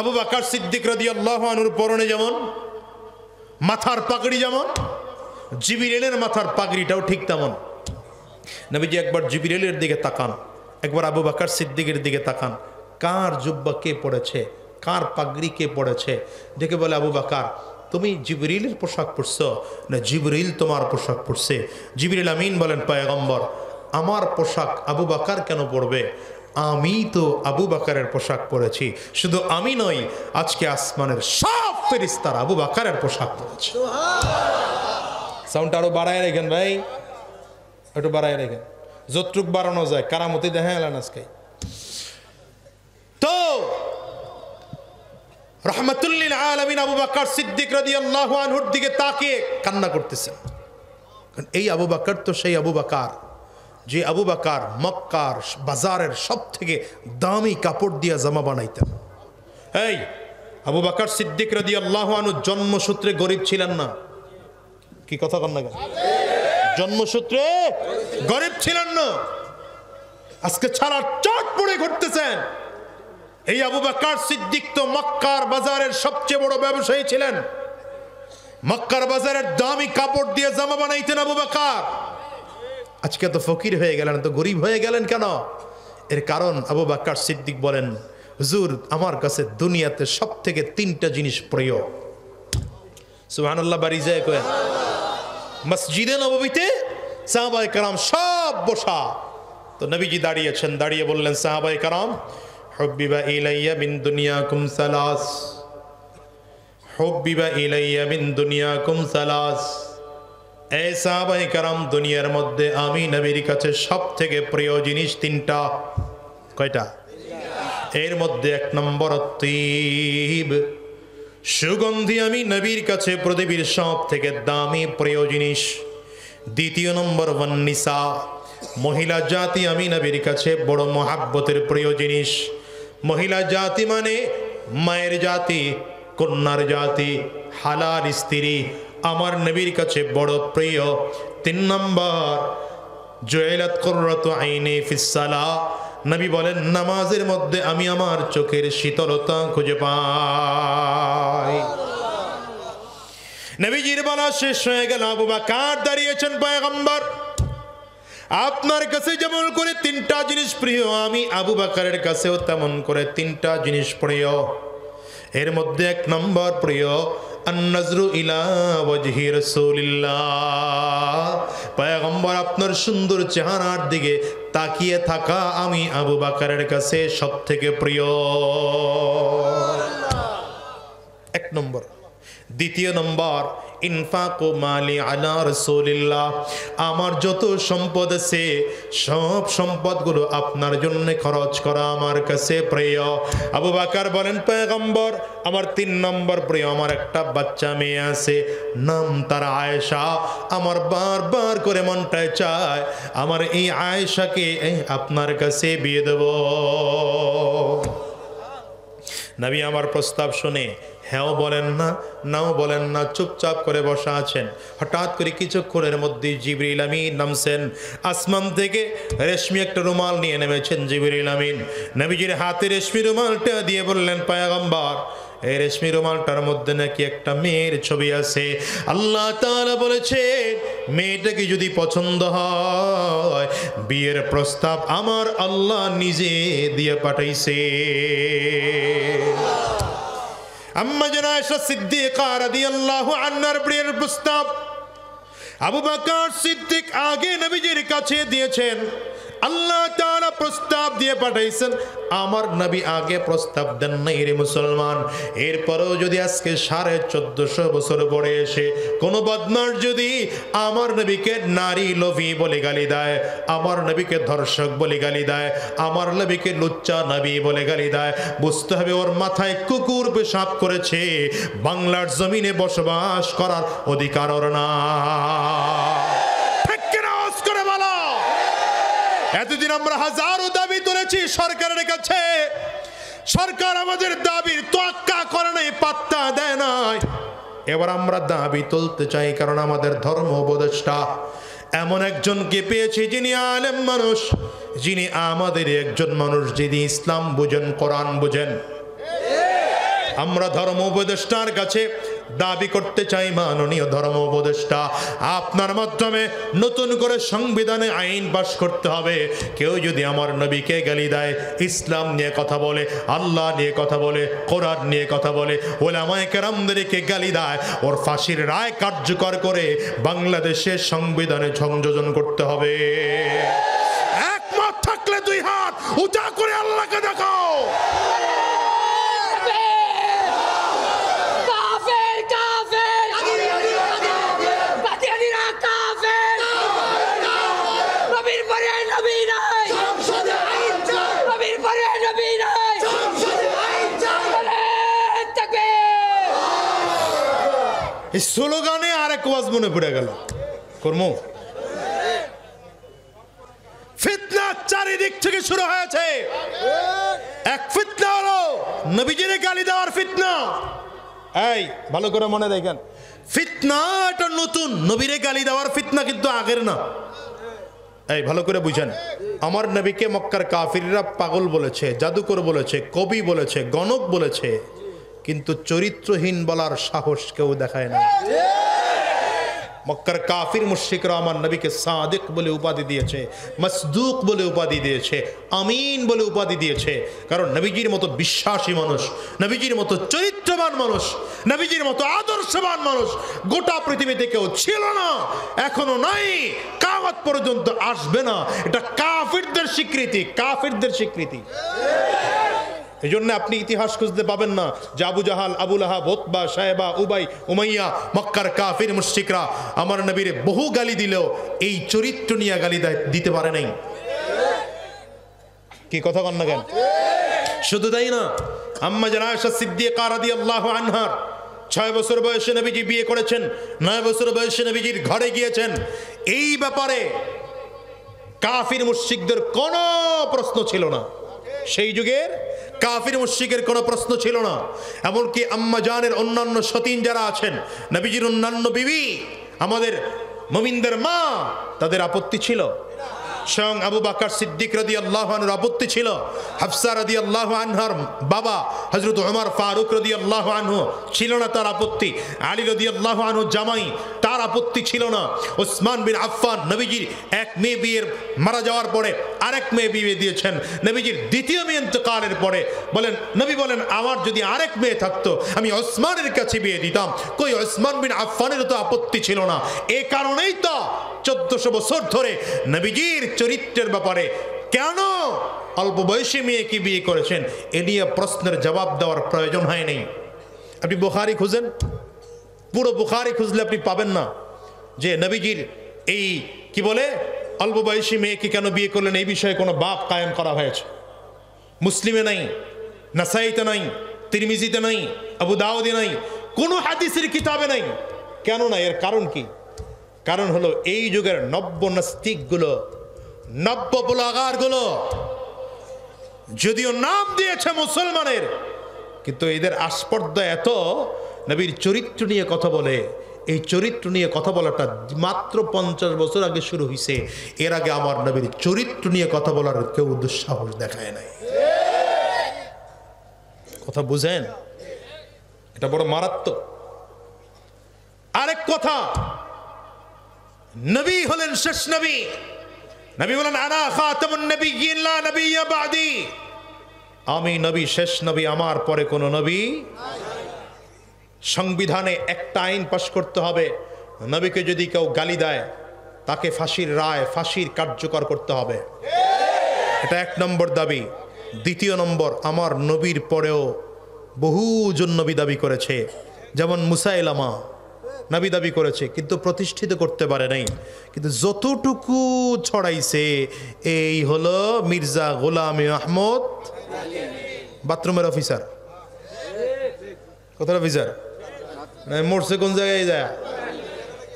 আবু বকর সিদ্দিক রাদিয়াল্লাহু আনহুর পরনে যেমন, মাথার পাগড়ি যেমন, জিবরিলের মাথার পাগড়িটাও ঠিক তেমন। নবীজি একবার জিবরিলের দিকে তাকান, একবার আবু বকর সিদ্দিকের দিকে তাকান, কার জুব্বা কে পড়েছে, কার পাগড়ি কে পড়েছে, দেখে বলে আবু বকর তুমি জিবরিলের পোশাক পরছো না জিবরিল তোমার পোশাক পরছে? জিবরিল আমিন বলেন পয়গম্বর আমার পোশাক আবু বকর কেন পরবে? আমি তো আবু বকরের পোশাক পরেছি, শুধু আমি নই, আজকে আসমানের সব ফেরেশতারা আবু বকরের পোশাক পরেছে। সাউন্ড আরো বাড়ায় রেখেন ভাই, একটু বাড়ায় রেখেন, যতটুক বাড়ানো যায়। কারামতি দেখা এলেন আজকে। তো রহমাতুল্লিল আলামিন আবু বকর সিদ্দিক রাদিয়াল্লাহু আনহুর দিকে তাকিয়ে কান্না করতেছেন। এই আবু বকর তো সেই আবু বকর যে আবু বকর মক্কার বাজারের সব থেকে দামি কাপড় দিয়া জামা বানাইতেন। এই আবু বকর সিদ্দিক রাদিয়াল্লাহু আনহু জন্মসূত্রে গরিব ছিলেন না? কি কথা কন না কেন? জন্মসূত্রে গরিব ছিলেন না। আজকে ছাড়া চট পড়ে ঘুরতেছেন। এই আবু বকর সিদ্দিক তো মক্কার বাজারের সবচেয়ে বড় ব্যবসায়ী ছিলেন। মক্কার বাজারের দামি কাপড় দিয়ে জামা বানাইতেন আবু বকর। আজকে তো ফকির হয়ে গেলেন, তো গরিব হয়ে গেলেন কেন? এর কারণ আবু বকর সিদ্দিক বলেন, হুজুর আমার কাছে দুনিয়াতে সব থেকে তিনটা জিনিস প্রিয়। সুবহানাল্লাহ, বাড়ি যায় কয় মসজিদে নববীতে সাহাবায়ে কেরাম সব বসা, তো নবীজি দাঁড়িয়েছেন, দাঁড়িয়ে বললেন সাহাবায়ে কেরাম হুব্বিবা ইলাইয়া মিন দুনিয়াকুম সালাস, হুব্বিবা ইলাইয়া মিন দুনিয়াকুম সালাস। এই সাহাবায়ে কেরাম দুনিয়ার মধ্যে আমি নবীর কাছে সব থেকে প্রিয় জিনিস তিনটা। কয়টা? এর মধ্যে এক নম্বর তিব, সুগন্ধি আমি নবীর কাছে পৃথিবীর সব থেকে দামি প্রিয় জিনিস। দ্বিতীয় নম্বর ওয়ান্নিসা, মহিলা জাতি আমি নবীর কাছে বড় মহাব্বতের প্রিয় জিনিস। মহিলা জাতি মানে মায়ের জাতি, কন্যার জাতি, হালাল স্ত্রী আমার নবীর কাছে বড় প্রিয়। তিন নম্বর জুইলাত কুররাতু আইনি ফিস সালাহ, নবী বলেন নামাজের মধ্যে আমি আমার চোখের শীতলতা খুঁজে পাই। নবীজির বলা শেষ হয়ে গেল, আবু বকর দাঁড়িয়েছেন, পয়গম্বর আপনার কাছে যেমন করে তিনটা জিনিস প্রিয়, আমি আবু বকরের কাছেও তেমন করে তিনটা জিনিস প্রিয়। এর মধ্যে এক নম্বর প্রিয় আন-নাজরু ইলা ওয়াজহি রাসূলিল্লাহ, পয়গম্বর আপনার সুন্দর চেহারার দিকে তাকিয়ে থাকা আমি আবু বকরের কাছে সব থেকে প্রিয়। এক নম্বর। দ্বিতীয় নম্বর ইনফাকু মালি আলা রাসূলিল্লাহ, আমার যত সম্পদ আছে সব সম্পদগুলো আপনার জন্য খরচ করা আমার কাছে প্রিয়। আবু বকর বলেন পয়গম্বর আমার তিন নম্বর প্রিয়, আমার একটা বাচ্চা মেয়ে আছে, নাম তার আয়েশা, আমার বারবার করে মনটায় চায় আমার এই আয়েশাকে আপনার কাছে বিয়ে দেব। নবী আমার প্রস্তাব শুনে হ্যাঁও বলেন না, নাও বলেন না, চুপচাপ করে বসা আছেন। হঠাৎ করে কিছুক্ষণের মধ্যে জিবরিল আমিন নামছেন আসমান থেকে, রেশমি একটা রুমাল নিয়ে নেমেছেন জিবরিল আমিন। নবীজির হাতে রেশমি রুমালটা দিয়ে বললেন পয়গম্বর এই রেশমি রুমালটার মধ্যে নাকি একটা মেয়ের ছবি আছে। আল্লাহ তাআলা বলেছেন মেয়েটাকে যদি পছন্দ হয় বিয়ের প্রস্তাব আমার আল্লাহ নিজে দিয়ে পাঠাইছে। আম্মা জানা আয়েশা সিদ্দিকা রাদিয়াল্লাহু আনহার বিয়ের প্রস্তাব আবু বকর সিদ্দিক আগে নবীজির কাছে দিয়েছেন, আল্লাহ তাআলা প্রস্তাব দিয়ে পাঠাইছেন, আমার নবী আগে প্রস্তাব দেন নাই রে মুসলমান। এরপরেও যদি আজকে 1450 বছর পরে এসে কোন বদমাশ যদি আমার নবীকে নারী লোভী বলে গালি দেয়, আমার নবীকে ধর্ষক বলে গালি দেয়, আমার নবীকে লুচ্চা নবী বলে গালি দেয়, বুঝতে হবে ওর মাথায় কুকুর পেশাব করেছে, বাংলার জমিনে বসবাস করার অধিকার ওর না। এতদিন আমরা হাজারো দাবি তুলেছি সরকারের কাছে, সরকার আমাদের দাবির তোয়াক্কা করে নাই, পাত্তা দেয় নাই। এবার আমরা দাবি তুলতে চাই, কারণ আমাদের ধর্ম উপদেষ্টা এমন একজনকে পেয়েছি যিনি আলেম মানুষ, যিনি আমাদের একজন মানুষ, যিনি ইসলাম বুঝেন, কোরআন বুঝেন। আমরা ধর্ম উপদেষ্টার কাছে দাবি করতে চাই, মাননীয় ধর্ম উপদেষ্টা, আপনার মাধ্যমে নতুন করে সংবিধানে আইন পাশ করতে হবে। কেউ যদি আমার নবীকে গালি দেয়, ইসলাম নিয়ে কথা বলে, আল্লাহ নিয়ে কথা বলে, কোরআন নিয়ে কথা বলে, ওলামায়ে কেরামদেরকে গালি দেয়, ওর ফাঁসির রায় কার্যকর করে বাংলাদেশের সংবিধানে সংযোজন করতে হবে। একমত থাকলে দুই হাত উঁচা করে আল্লাহকে দেখাও। এই স্লোগানে আরেক ওয়াজ মনে পড়ে গেল, কর্ম ফিতনা চারিদিক থেকে শুরু হয়েছে। এক ফিতনা হলো নবীজির গালি দেওয়ার ফিতনা। এই ভালো করে মনে রাখেন, ফিতনাটা নতুন, নবীরে গালি দেওয়ার ফিতনা কিন্তু আগের না। এই ভালো করে বুঝেন, আমার নবীকে মক্কার কাফিররা পাগল বলেছে, জাদুকর বলেছে, কবি বলেছে, গণক বলেছে, কিন্তু চরিত্রহীন বলার সাহস কেউ দেখায় না। মক্কার কাফির মুশরিকরা আমার নবীকে সাদিক বলে উপাধি দিয়েছে, মাসদুক বলে উপাধি দিয়েছে, আমিন বলে উপাধি দিয়েছে। কারণ নবীজির মতো বিশ্বাসী মানুষ, নবীজির মতো চরিত্রবান মানুষ, নবীজির মতো আদর্শবান মানুষ গোটা পৃথিবীতে কেউ ছিল না, এখনো নাই, কিয়ামত পর্যন্ত আসবে না। এটা কাফিরদের স্বীকৃতি, কাফিরদের স্বীকৃতি। এই জন্য আপনি ইতিহাস খুঁজতে পাবেন না যে আবু জাহাল, আবু লাহাব, উতবা, সাহেবা, উবাই, উমাইয়া, মক্কার কাফির মুশরিকরা আমার নবীর বহু গালি দিলেও এই চরিত্র নিয়ে গালি দিতে পারে নাই। কি কথা কন না কেন? শুধু তাই না, আম্মা জান আয়েশা সিদ্দিকা রাদিয়াল্লাহু আনহার 6 বছর বয়সে নবীজি বিয়ে করেছেন, 9 বছর বয়সে নবীজির ঘরে গিয়েছেন। এই ব্যাপারে কাফির মুশরিকদের কোনো প্রশ্ন ছিল না। সেই যুগের কাফির মুশরিকের কোনো প্রশ্ন ছিল না। এমনকি আম্মা জানের অন্যান্য সতীন যারা আছেন, নবীজির অন্যান্য বিবি, আমাদের মুমিনদের মা, তাদের আপত্তি ছিল। স্বয়ং আবু বকর সিদ্দিক রাদিয়াল্লাহু আনহুর আপত্তি ছিল। হাফসা রাদিয়াল্লাহু আনহার বাবা হযরত ওমর ফারুক রাদিয়াল্লাহু আনহু ছিল না তার আপত্তি। আলী রাদিয়াল্লাহু আনহু জামাই, তার আপত্তি ছিল না। ওসমান বিন আফফান নবীজির এক মেয়ে বিয়ের মারা যাওয়ার পরে আরেক মেয়ে বিয়ে দিয়েছেন। নবীজির দ্বিতীয় মেয়ে ইন্তেকালের পরে নবী বলেন, আমার যদি আরেক মেয়ে থাকতো আমি ওসমানের কাছে বিয়ে দিতাম। কই ওসমান বিন আফফানের তো আপত্তি ছিল না। এই কারণেই তো 1400 বছর ধরে নবীজির চরিত্রের ব্যাপারে কেন অল্প বয়সী মেয়েকে বিয়ে করেছেন এ নিয়ে প্রশ্নের জবাব দেওয়ার প্রয়োজন হয়নি। আপনি বুখারী খুঁজেন, পুরো বুখারী খুঁজলে আপনি পাবেন না যে নবীজির এই কি বলে অল্প বয়সী মেয়েকে কেন বিয়ে করলেন এই বিষয়ে কোনো বাব কায়েম করা হয়েছে। মুসলিমে নাই, নাসাইতে নাই, তিরমিজিতে নাই, আবু দাউদে নাই, কোনো হাদিসের কিতাবে নাই। কেন না? এর কারণ কি? কারণ হলো এই যুগের নব্য নাস্তিকগুলো, নব্য বুলাগারগুলো যদিও নাম দিয়েছে মুসলমানের, কিন্তু এদের আস্পর্ধা এত, নবীর চরিত্র নিয়ে কথা বলে। এই চরিত্র নিয়ে কথা বলাটা মাত্র 50 বছর আগে শুরু হয়েছে। এর আগে আমার নবীর চরিত্র নিয়ে কথা বলার কেউ দুঃসাহস দেখায় নাই। কথা বুঝেন? এটা বড় মারাত্মক। আরেক কথা, নবী হলেন শেষ নবী। নবী বলেন, আনা খাতামুন নবিয়্যিন লা নবিয়্যা বাদি। আমি নবী, শেষ নবী, আমার পরে কোনো নবী। সংবিধানে একটা আইন পাশ করতে হবে, নবীকে যদি কেউ গালি দেয় তাকে ফাঁসির রায়, ফাঁসির কার্যকর করতে হবে। এটা 1 নম্বর দাবি। 2 নম্বর, আমার নবীর পরেও বহুজন নবী দাবি করেছে, যেমন মুসাইলামা নবী দাবি করেছে কিন্তু প্রতিষ্ঠিত করতে পারে নাই। কিন্তু যতটুকু ছড়াইছে এই হলো মির্জা গোলাম আহমদ, বাথরুমের অফিসার। কোথায় অফিসার? মরছে কোন জায়গায় যায়?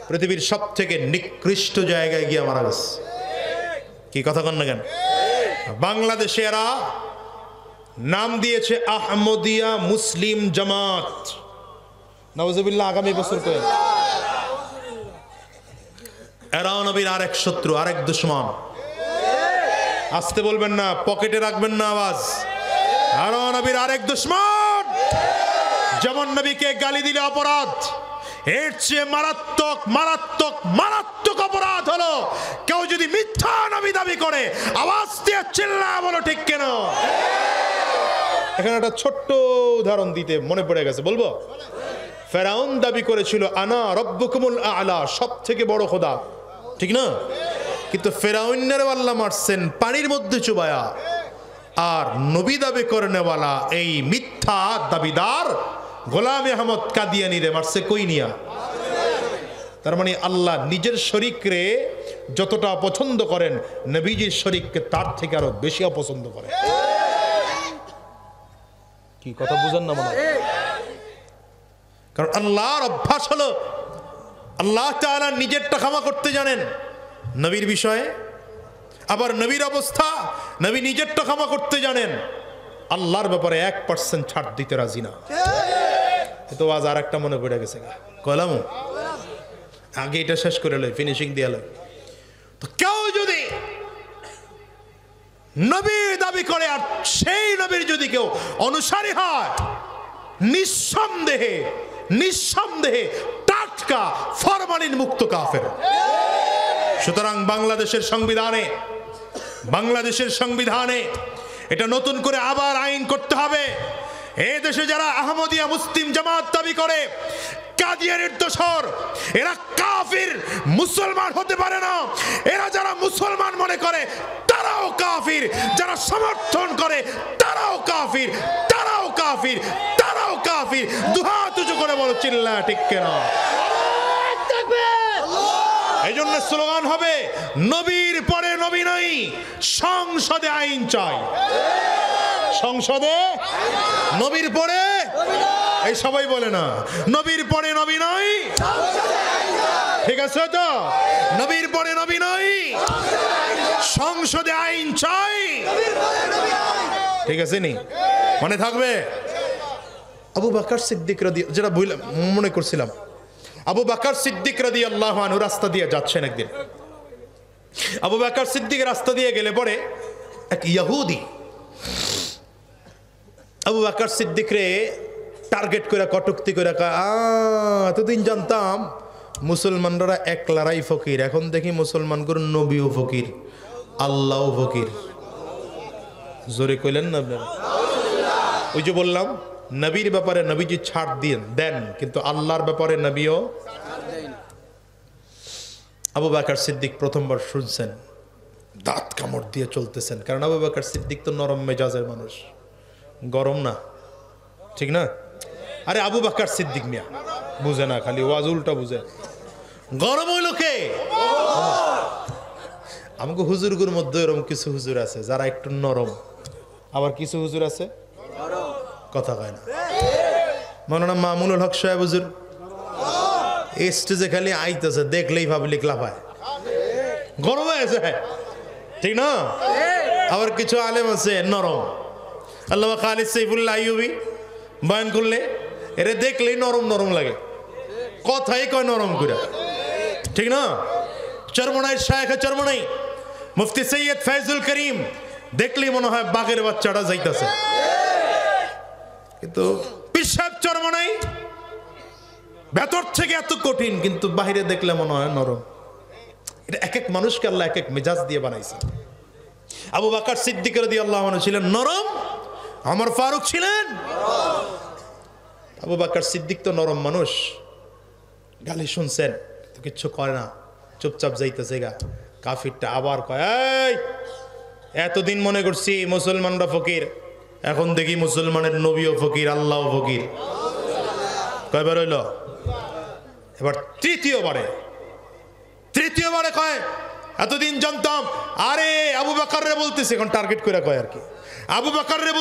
পৃথিবীর সব থেকে নিকৃষ্ট জায়গায় গিয়ে মারা গেছে। কি কথা কন না কেন? বাংলাদেশে এরা নাম দিয়েছে আহমদিয়া মুসলিম জামাত। নাউজুবিল্লাহ, আগামী বছর করে এরা নবীর আরেক শত্রু, আরেক দুশমন। আসতে বলবেন না, পকেটে রাখবেন না আওয়াজ। এরা নবীর আরেক দুশমন। যেমন নবীকে গালি দিলে অপরাধ, এর চেয়ে মারাত্মক মারাত্মক মারাত্মক অপরাধ হলো কেউ যদি মিথ্যা নবী দাবি করে। আওয়াজ দিয়ে চিল্লা বলো ঠিক কেন? এখানে একটা ছোট্ট উদাহরণ দিতে মনে পড়ে গেছে, বলবো? ফেরাউন দাবি করেছিল আনা রব্বুকুমুল আ'লা, সব থেকে বড় খোদা, ঠিক না? কিন্তু ফেরাউনের আল্লাহ মারছেন পানির মধ্যে চুবায়া, আর নবী দাবি করে নেওয়ালা এই মিথ্যা দাবিদার গোলাম আহমদ কাদিয়ানিরে মারছে কই নিয়া। তার মানে আল্লাহ নিজের শরীকরে যতটা পছন্দ করেন, নবীজির শরীককে তার থেকে আরো বেশি অপছন্দ করেন। কি কথা বুঝেন না মনে হয়? কারণ আল্লাহর অভ্যাস হলো আল্লাহ তাআলা নিজেরটা ক্ষমা করতে জানেন নবীর বিষয়ে, আবার নবীর অবস্থা নবী নিজেরটা ক্ষমা করতে জানেন, আল্লাহর ব্যাপারে 1% ছাড় দিতে রাজি না। তো আজ আর একটা মনে পড়ে গেছে, কলাম আগে এটা শেষ করে লই, ফিনিশিং দিয়ে লই। তো কেউ যদি নবী দাবি করে আর সেই নবীর যদি কেউ অনুসারী হয়, নিঃসন্দেহে নিঃসন্দেহে টাটকা ফরমালিন মুক্ত কাফের। সুতরাং বাংলাদেশের সংবিধানে এটা নতুন করে আবার আইন করতে হবে। এই দেশে যারা আহমদিয়া মুসলিম জামাত দাবি করে, কাদিয়ানির দোসর, এরা কাফির, মুসলমান হতে পারে না। এরা যারা মুসলমান মনে করে তারাও কাফির, যারা সমর্থন করে তারাও কাফির, তারাও কাফির, তারাও কাফির। দুহাত উঁচু করে বলো চিল্লা ঠিক কেন? এই জন্য স্লোগান হবে নবীর পরে নবী নাই, সংসদে আইন চাই। সংসদে নবীর পরে, এই সবাই বলে না নবীর পরে নবী নাই, ঠিক আছে তো? নবীর পরে নবী নাই, সংসদে আইন চাই, ঠিক আছে নি? মনে থাকবে? আবু বকর সিদ্দিক যেটা মনে করছিলাম, আবু বকর সিদ্দিক রাদিয়াল্লাহু আনহু রাস্তা দিয়ে যাচ্ছেন একদিন। আবু বকর সিদ্দিক রাস্তা দিয়ে গেলে পরে এক ইহুদি আবু বকর সিদ্দিক রে টার্গেট করে কটুক্তি করে, এতদিন জানতাম মুসলমানরা একলারাই ফকির, এখন দেখি মুসলমানগুলো নবীও ফকির, আল্লাহও ফকির। জোরে কইলেন না আপনারা? ওই যে বললাম নবীর ব্যাপারে নবীজি ছাড় দেন, কিন্তু আল্লাহর ব্যাপারে নবীও। আবু বকর সিদ্দিক প্রথমবার শুনছেন, দাঁত কামড় দিয়ে চলতেছেন, কারণ আবু বকর সিদ্দিক তো নরম মেজাজের মানুষ, গরম না, ঠিক না? আরে আবু বকর সিদ্দিক মিয়া বুঝে না, খালি ওয়াজ উল্টা বুঝে। গরম হইল কে? আমাকে হুজুরগুর মধ্যে এরকম কিছু হুজুর আছে যারা একটু নরম, আবার কিছু হুজুর আছে কথা কয় না। মাওলানা মামুনুল হক সাহেব হুজুর স্টেজে খালি আইতেছে, দেখলেই পাবলিক লাফায়, গরম হয়েছে, ঠিক না? আবার কিছু আলেম আছে নরম, আল্লামা খালিদ সাইফুল্লাহ আইয়ুবী বয়ান করলে এরা দেখলেই নরম নরম লাগে, কথাই কয় নরম করে, ঠিক না? চরমনাই শায়েখ চরমনাই মুফতি সৈয়দ ফয়জুল করিম দেখলেই মনে হয় বাঘের বাচ্চাটা যাইতেছে, কিন্তু পীর সাহেব চরমনাই ভেতর থেকে এত কঠিন, কিন্তু বাহিরে দেখলে মনে হয় নরম। এটা এক এক মানুষকে আল্লাহ এক এক মেজাজ দিয়ে বানাইছে। আবু বকর সিদ্দিক রাদিয়াল্লাহু আনহু ছিলেন নরম, ওমর ফারুক ছিলেন। আবু বকর সিদ্দিক তো নরম মানুষ, গালি শুনছেন তো কিচ্ছু করে না, চুপচাপ যাইতেছে গা। কাফিরটা আবার কয়, এই এতদিন মনে করছি মুসলমানরা ফকির, এখন দেখি মুসলমানের নবীও ফকির, আল্লাহও ফকির। কয়বার হইল? এবার তৃতীয়বারে কয়, এতদিন জানতাম। আরে আবু বকর রে বলতেছি, এখন টার্গেট করে কয় আর কি, আবু বকর রে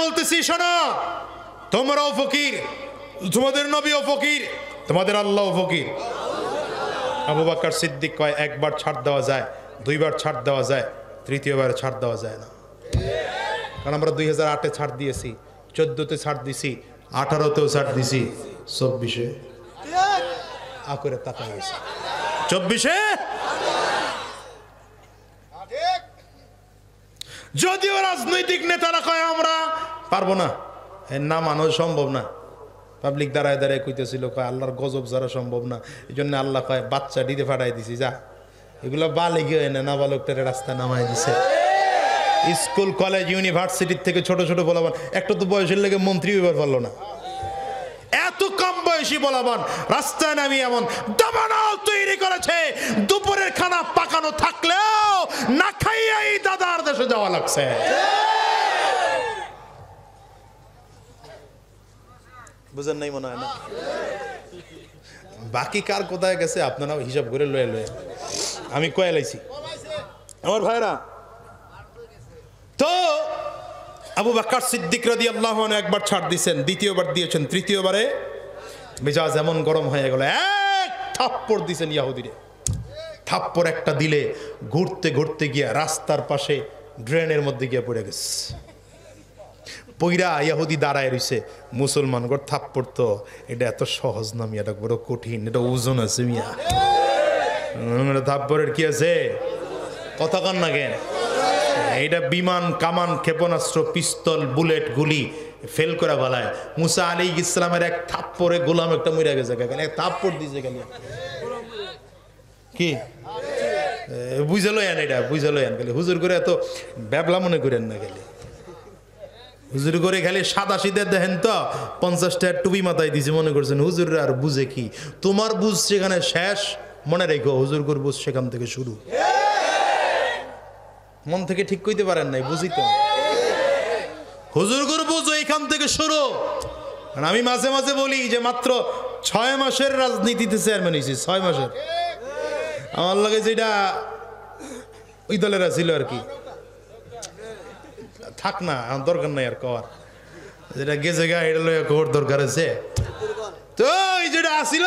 বলতেছি, শোনো, তোমরাও ফকির, তোমাদের নবীও ফকির, তোমাদের আল্লাহও ফকির। আবু বকর সিদ্দিক কয়, একবার ছাড় দেওয়া যায়, দুইবার ছাড় দেওয়া যায়, তৃতীয়বার ছাড় দেওয়া যায় না। কারণ আমরা 2008-এ ছাড় দিয়েছি, 14-তে ছাড় দিছি, 18-তেও ছাড় দিছি, 24-এ করে তাকাই গেছে, 24-এ যদিও রাজনৈতিক নেতারা কয় আমরা পারবো না, এর না মানুষ সম্ভব না। পাবলিক দাঁড়ায় দাঁড়ায় কইতেছিল কয় আল্লাহর গজব যারা সম্ভব না, এই জন্য আল্লাহ কয় বাচ্চা দিতে ফাটাই দিছি যা, এগুলো বালিগ না নাবালকটারে রাস্তা নামাই দিছে। স্কুল কলেজ ইউনিভার্সিটির থেকে ছোট ছোট বলাবান, একটা তো বয়সের লেগে মন্ত্রী হইবার পারলো না, এত কম বয়সী বলাবান রাস্তায় নামিয়ে এমন দাবানল তৈরি করেছে, দুপুরের খানা পাকানো থাকলেও না খাইয়াই দাদার দেশে যাওয়া লাগছে। বুঝেন নাই মনে হয় না? বাকি কার কোথায় গেছে আপনারা হিসাব করে লয়ে লয়ে আমি কয়ে লাইছি আমার ভাইরা। তো আবু বকর সিদ্দিক রাদিয়াল্লাহু আনহু একবার ছাড় দিয়েছেন, দ্বিতীয়বার দিয়েছেন, তৃতীয়বারে মেজাজ এমন গরম হয়ে গেল, এক থাপ্পড় দিয়েছেন ইহুদিরে। থাপ্পড় একটা দিলে ঘুরতে ঘুরতে গিয়া রাস্তার পাশে ড্রেনের মধ্যে গিয়ে পড়ে গেছে। পইরা ইহুদি দাঁড়ায় রইছে, মুসলমান গর থাপ্পড় তো এটা এত সহজ না মিয়া, এটা বড় কঠিন, এটা ওজন আছে মিয়া। থাপ্পড়ের কি আছে কথা কন না কেন? এইটা বিমান কামান ক্ষেপণাস্ত্র পিস্তল বুলেট গুলি ফেল করে বালায়। মুসা আলাইহিস সালামের এক থাপ্পড়ে গোলাম একটা মরে গেছে, এক থাপ্পড় দিয়েছে গেলে কি বুঝালো এন, এটা বুঝালো এন গেলে হুজুর করে এত ব্যাবলা মনে করেন না গেলে। হুজুর করে খালি সাদা সিদের দেখেন তো 50 টাকার টুপি মাথায় দিছে মনে করছেন হুজুর আর বুঝে কি? তোমার বুঝ সেখানে শেষ, মনে রেখো হুজুর করে বুঝ সেখান থেকে শুরু। মন থেকে ঠিক কইতে পারেন নাই, বুঝি তো হুজুর করে বুঝো এখান থেকে শুরু। আমি মাঝে মাঝে বলি যে মাত্র 6 মাসের রাজনীতিতে চেয়ারম্যান হয়েছি, 6 মাসের। আমার লাগে যেটা ওই দলের ছিল আর কি, থাক না আমার দরকার নাই আর কর, যেটা গেছে গা এটা লইয়া খবর দরকার আছে। তো এই যেটা আসিল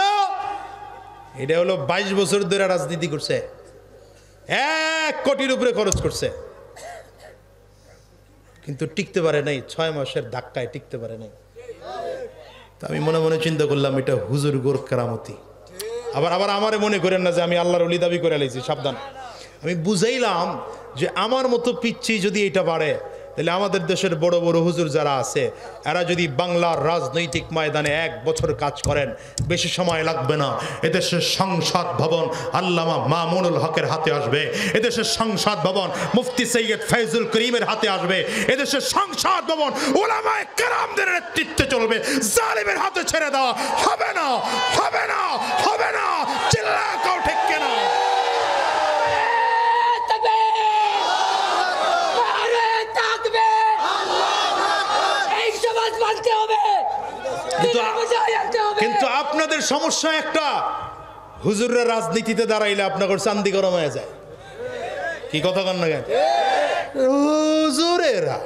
এটা হলো 22 বছর ধরে রাজনীতি করছে, 1 কোটির উপরে খরচ করছে, কিন্তু টিকতে পারে নাই, 6 মাসের ধাক্কায় টিকতে পারে নাই। তা আমি মনে মনে চিন্তা করলাম এটা হুজুর গোর কেরামতি। আবার আবার আমারে মনে করেন না যে আমি আল্লাহর ওলি দাবি করে লাইছি, সাবধান। আমি বুঝাইলাম যে আমার মতো পিচ্ছি যদি এটা বাড়ে, তাহলে আমাদের দেশের বড় বড় হুজুর যারা আছে এরা যদি বাংলার রাজনৈতিক ময়দানে 1 বছর কাজ করেন, বেশি সময় লাগবে না, এদেশের সংসদ ভবন আল্লামা মামুনুল হকের হাতে আসবে, এদেশের সংসদ ভবন মুফতি সৈয়দ ফয়জুল করিমের হাতে আসবে, এদেশের সংসদ ভবন উলামায়ে কেরামদের নেতৃত্বে চলবে। জালিমের হাতে ছেড়ে দেওয়া হবে না, হবে না, হবে না। চিল্লা কাও ঠিক কেনা? কিন্তু আপনাদের সমস্যা একটা, হুজুররা রাজনীতিতে দাঁড়াইলে আপনাদের চান্দি গরম হয়ে যায়। কি কথা কন না কেন? হুজুরেরা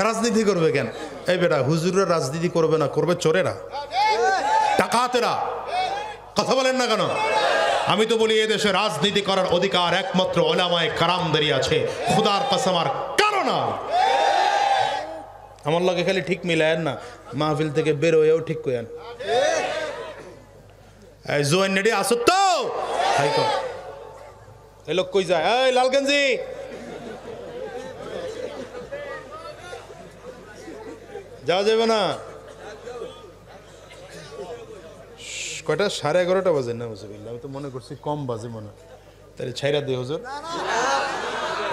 রাজনীতি করবে কেন? এই বেটা হুজুররা রাজনীতি করবে না, করবে চোরেরা, ডাকাতেরা। কথা বলেন না কেন? আমি তো বলি এদেশে রাজনীতি করার অধিকার একমাত্র উলামায়ে কেরামদেরই আছে, খোদার কসম আর কারো না। আমার লগে খালি ঠিক মিলায়েন না, মাহফিল থেকে বের হয়েও ঠিক কইেন। এই জোয়ান নেডি আসো তো হাই কো এই লোক কই যায়? এই লালগঞ্জি যাওয়া যাবে না? কয়টা? 11:30 বাজে না? বুঝবিল্লা আমি তো মনে করছি কম বাজে মনে। তাহলে ছাইরা দে হুজুর,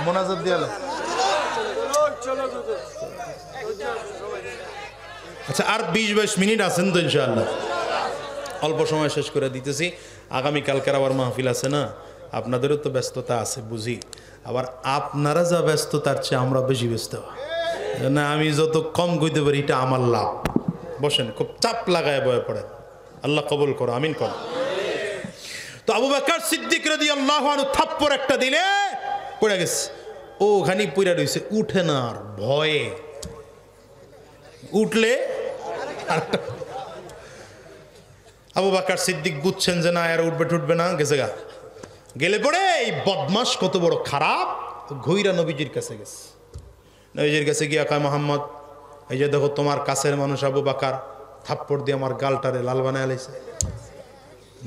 মোনাজাত দিয়ালে। আচ্ছা আর 20-22 মিনিট আছেন তো ইনশাআল্লাহ, অল্প সময় শেষ করে দিতেছি। আগামীকালকের আবার মাহফিল আছে না, আপনাদেরও তো ব্যস্ততা আছে বুঝি, আবার আপনারা যা ব্যস্ত তার চেয়ে আমরা বেশি ব্যস্ত না। আমি যত কম কইতে পারি এটা আমার লাভ। বসেন, খুব চাপ লাগায় বয়ে পড়েন, আল্লাহ কবুল করো, আমিন করো। তো আবু বকর সিদ্দিক রাদিয়াল্লাহু আনহু থাপ্পড় একটা দিলে পড়ে গেছে, ও ওখানেই পড়ে রইছে, উঠে না আর ভয়ে। উঠলে আবু বকর সিদ্দিক বুঝছেন যে না আর উঠবে টুটবে না, গেছে গা। গেলে পরে এই বদমাশ কত বড় খারাপ, ঘুইরা নবীজির কাছে গেছে। নবীজির কাছে গিয়া কয় মোহাম্মদ, এই যে দেখো তোমার কাছের মানুষ আবু বকর থাপ্পড় দিয়ে আমার গালটারে লাল বানায় লাইছে।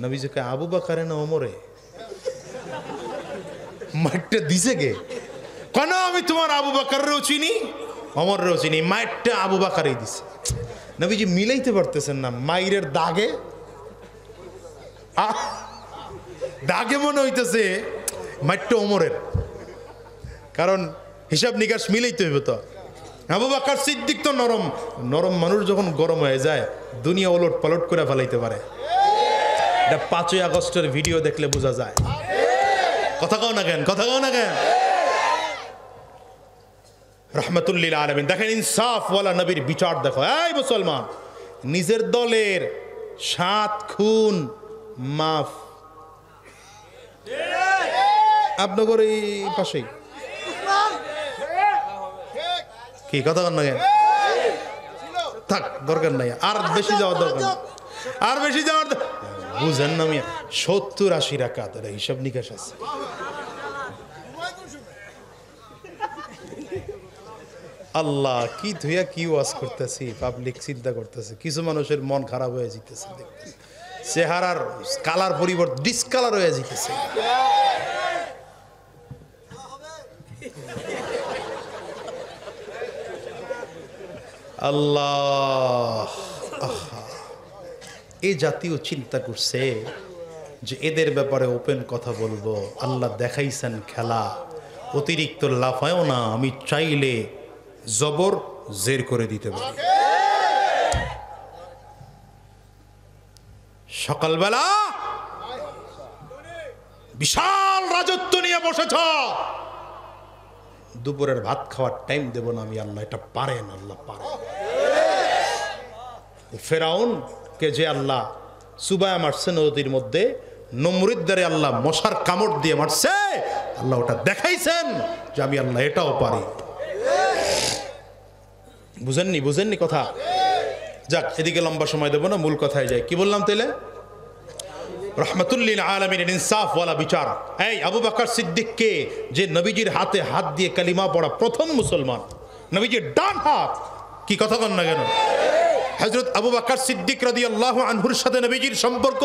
নবীজি কয় আবু বকরে না ওমরে? মারটা দিছে কে? কেন আমি তোমার আবু বকরেরও চিনি, ওমরেরও চিনি, মায়েরটা আবু বাকারই দিছে। নবীজি মিলাইতে পারতেছেন না, মায়ের দাগে দাগে মনে হইতেছে মাইরটা ওমরের, কারণ হিসাব নিকাশ মিলাইতে হইব। তো আবু বকর সিদ্দিক তো নরম নরম মানুষ, যখন গরম হয়ে যায় দুনিয়া ওলট পালট করে ফেলাইতে পারে। এটা 5ই আগস্টের ভিডিও দেখলে বোঝা যায়। কথা কও না কেন, কথা কও না কেন। রহমতুল্লিল আলামিন। দেখেন ইনসাফওয়ালা নবীর বিচার দেখো। এই মুসলমান, নিজের দলের 7 খুন মাফ, আপনাদের এই পাশেই কি কথা কন না কেন? থাক, দরকার নাই, আর বেশি যাওয়ার দরকার নেই, আর বেশি যাওয়ার বুঝেন না মিয়া। 70-80 রাকাত, এটা হিসাব নিকাশ আছে। আল্লাহ কি ধুইয়া কি ওয়াজ করতেছি, পাবলিক চিন্তা করতেছে। কিছু মানুষের মন খারাপ হয়ে যেতেছে, চেহারার কালার পরিবর্তন, ডিসকালার হয়ে যেতেছে। আল্লাহ এই জাতীয় চিন্তা করছে যে এদের ব্যাপারে ওপেন কথা বলবো। আল্লাহ দেখাইছেন খেলা, অতিরিক্ত লাফায়ও না, আমি চাইলে জবর জের করে দিতে পারি। সকালবেলা বিশাল রাজত্ব নিয়ে বসেছ, দুপুরের ভাত খাওয়ার টাইম দেব না আমি। আল্লাহ এটা পারেন, আল্লাহ পারেন। ফেরাউন কে যে আল্লাহ সুবায় মারছে নদীর মধ্যে, নমরুদ্দারে আল্লাহ মশার কামড় দিয়ে মারছে, আল্লাহ ওটা দেখাইছেন যে আমি আল্লাহ এটাও পারি। বুঝেননি, বুঝেননি কথা? যাক, এদিকে লম্বা সময় দেব না, মূল কথায় যাই। কি বললাম তাইলে? রহমতুল্লিল আলামিনের ইনসাফওয়ালা বিচার। এই আবু বকর সিদ্দিককে, যে নবীজির হাতে হাত দিয়ে কালিমা পড়া প্রথম মুসলমান, নবীজির ডান হাত। কি কথা কন না কেন? হযরত আবু বকর সিদ্দিক রাদিয়াল্লাহু আনহুর সাথে নবীজির সম্পর্ক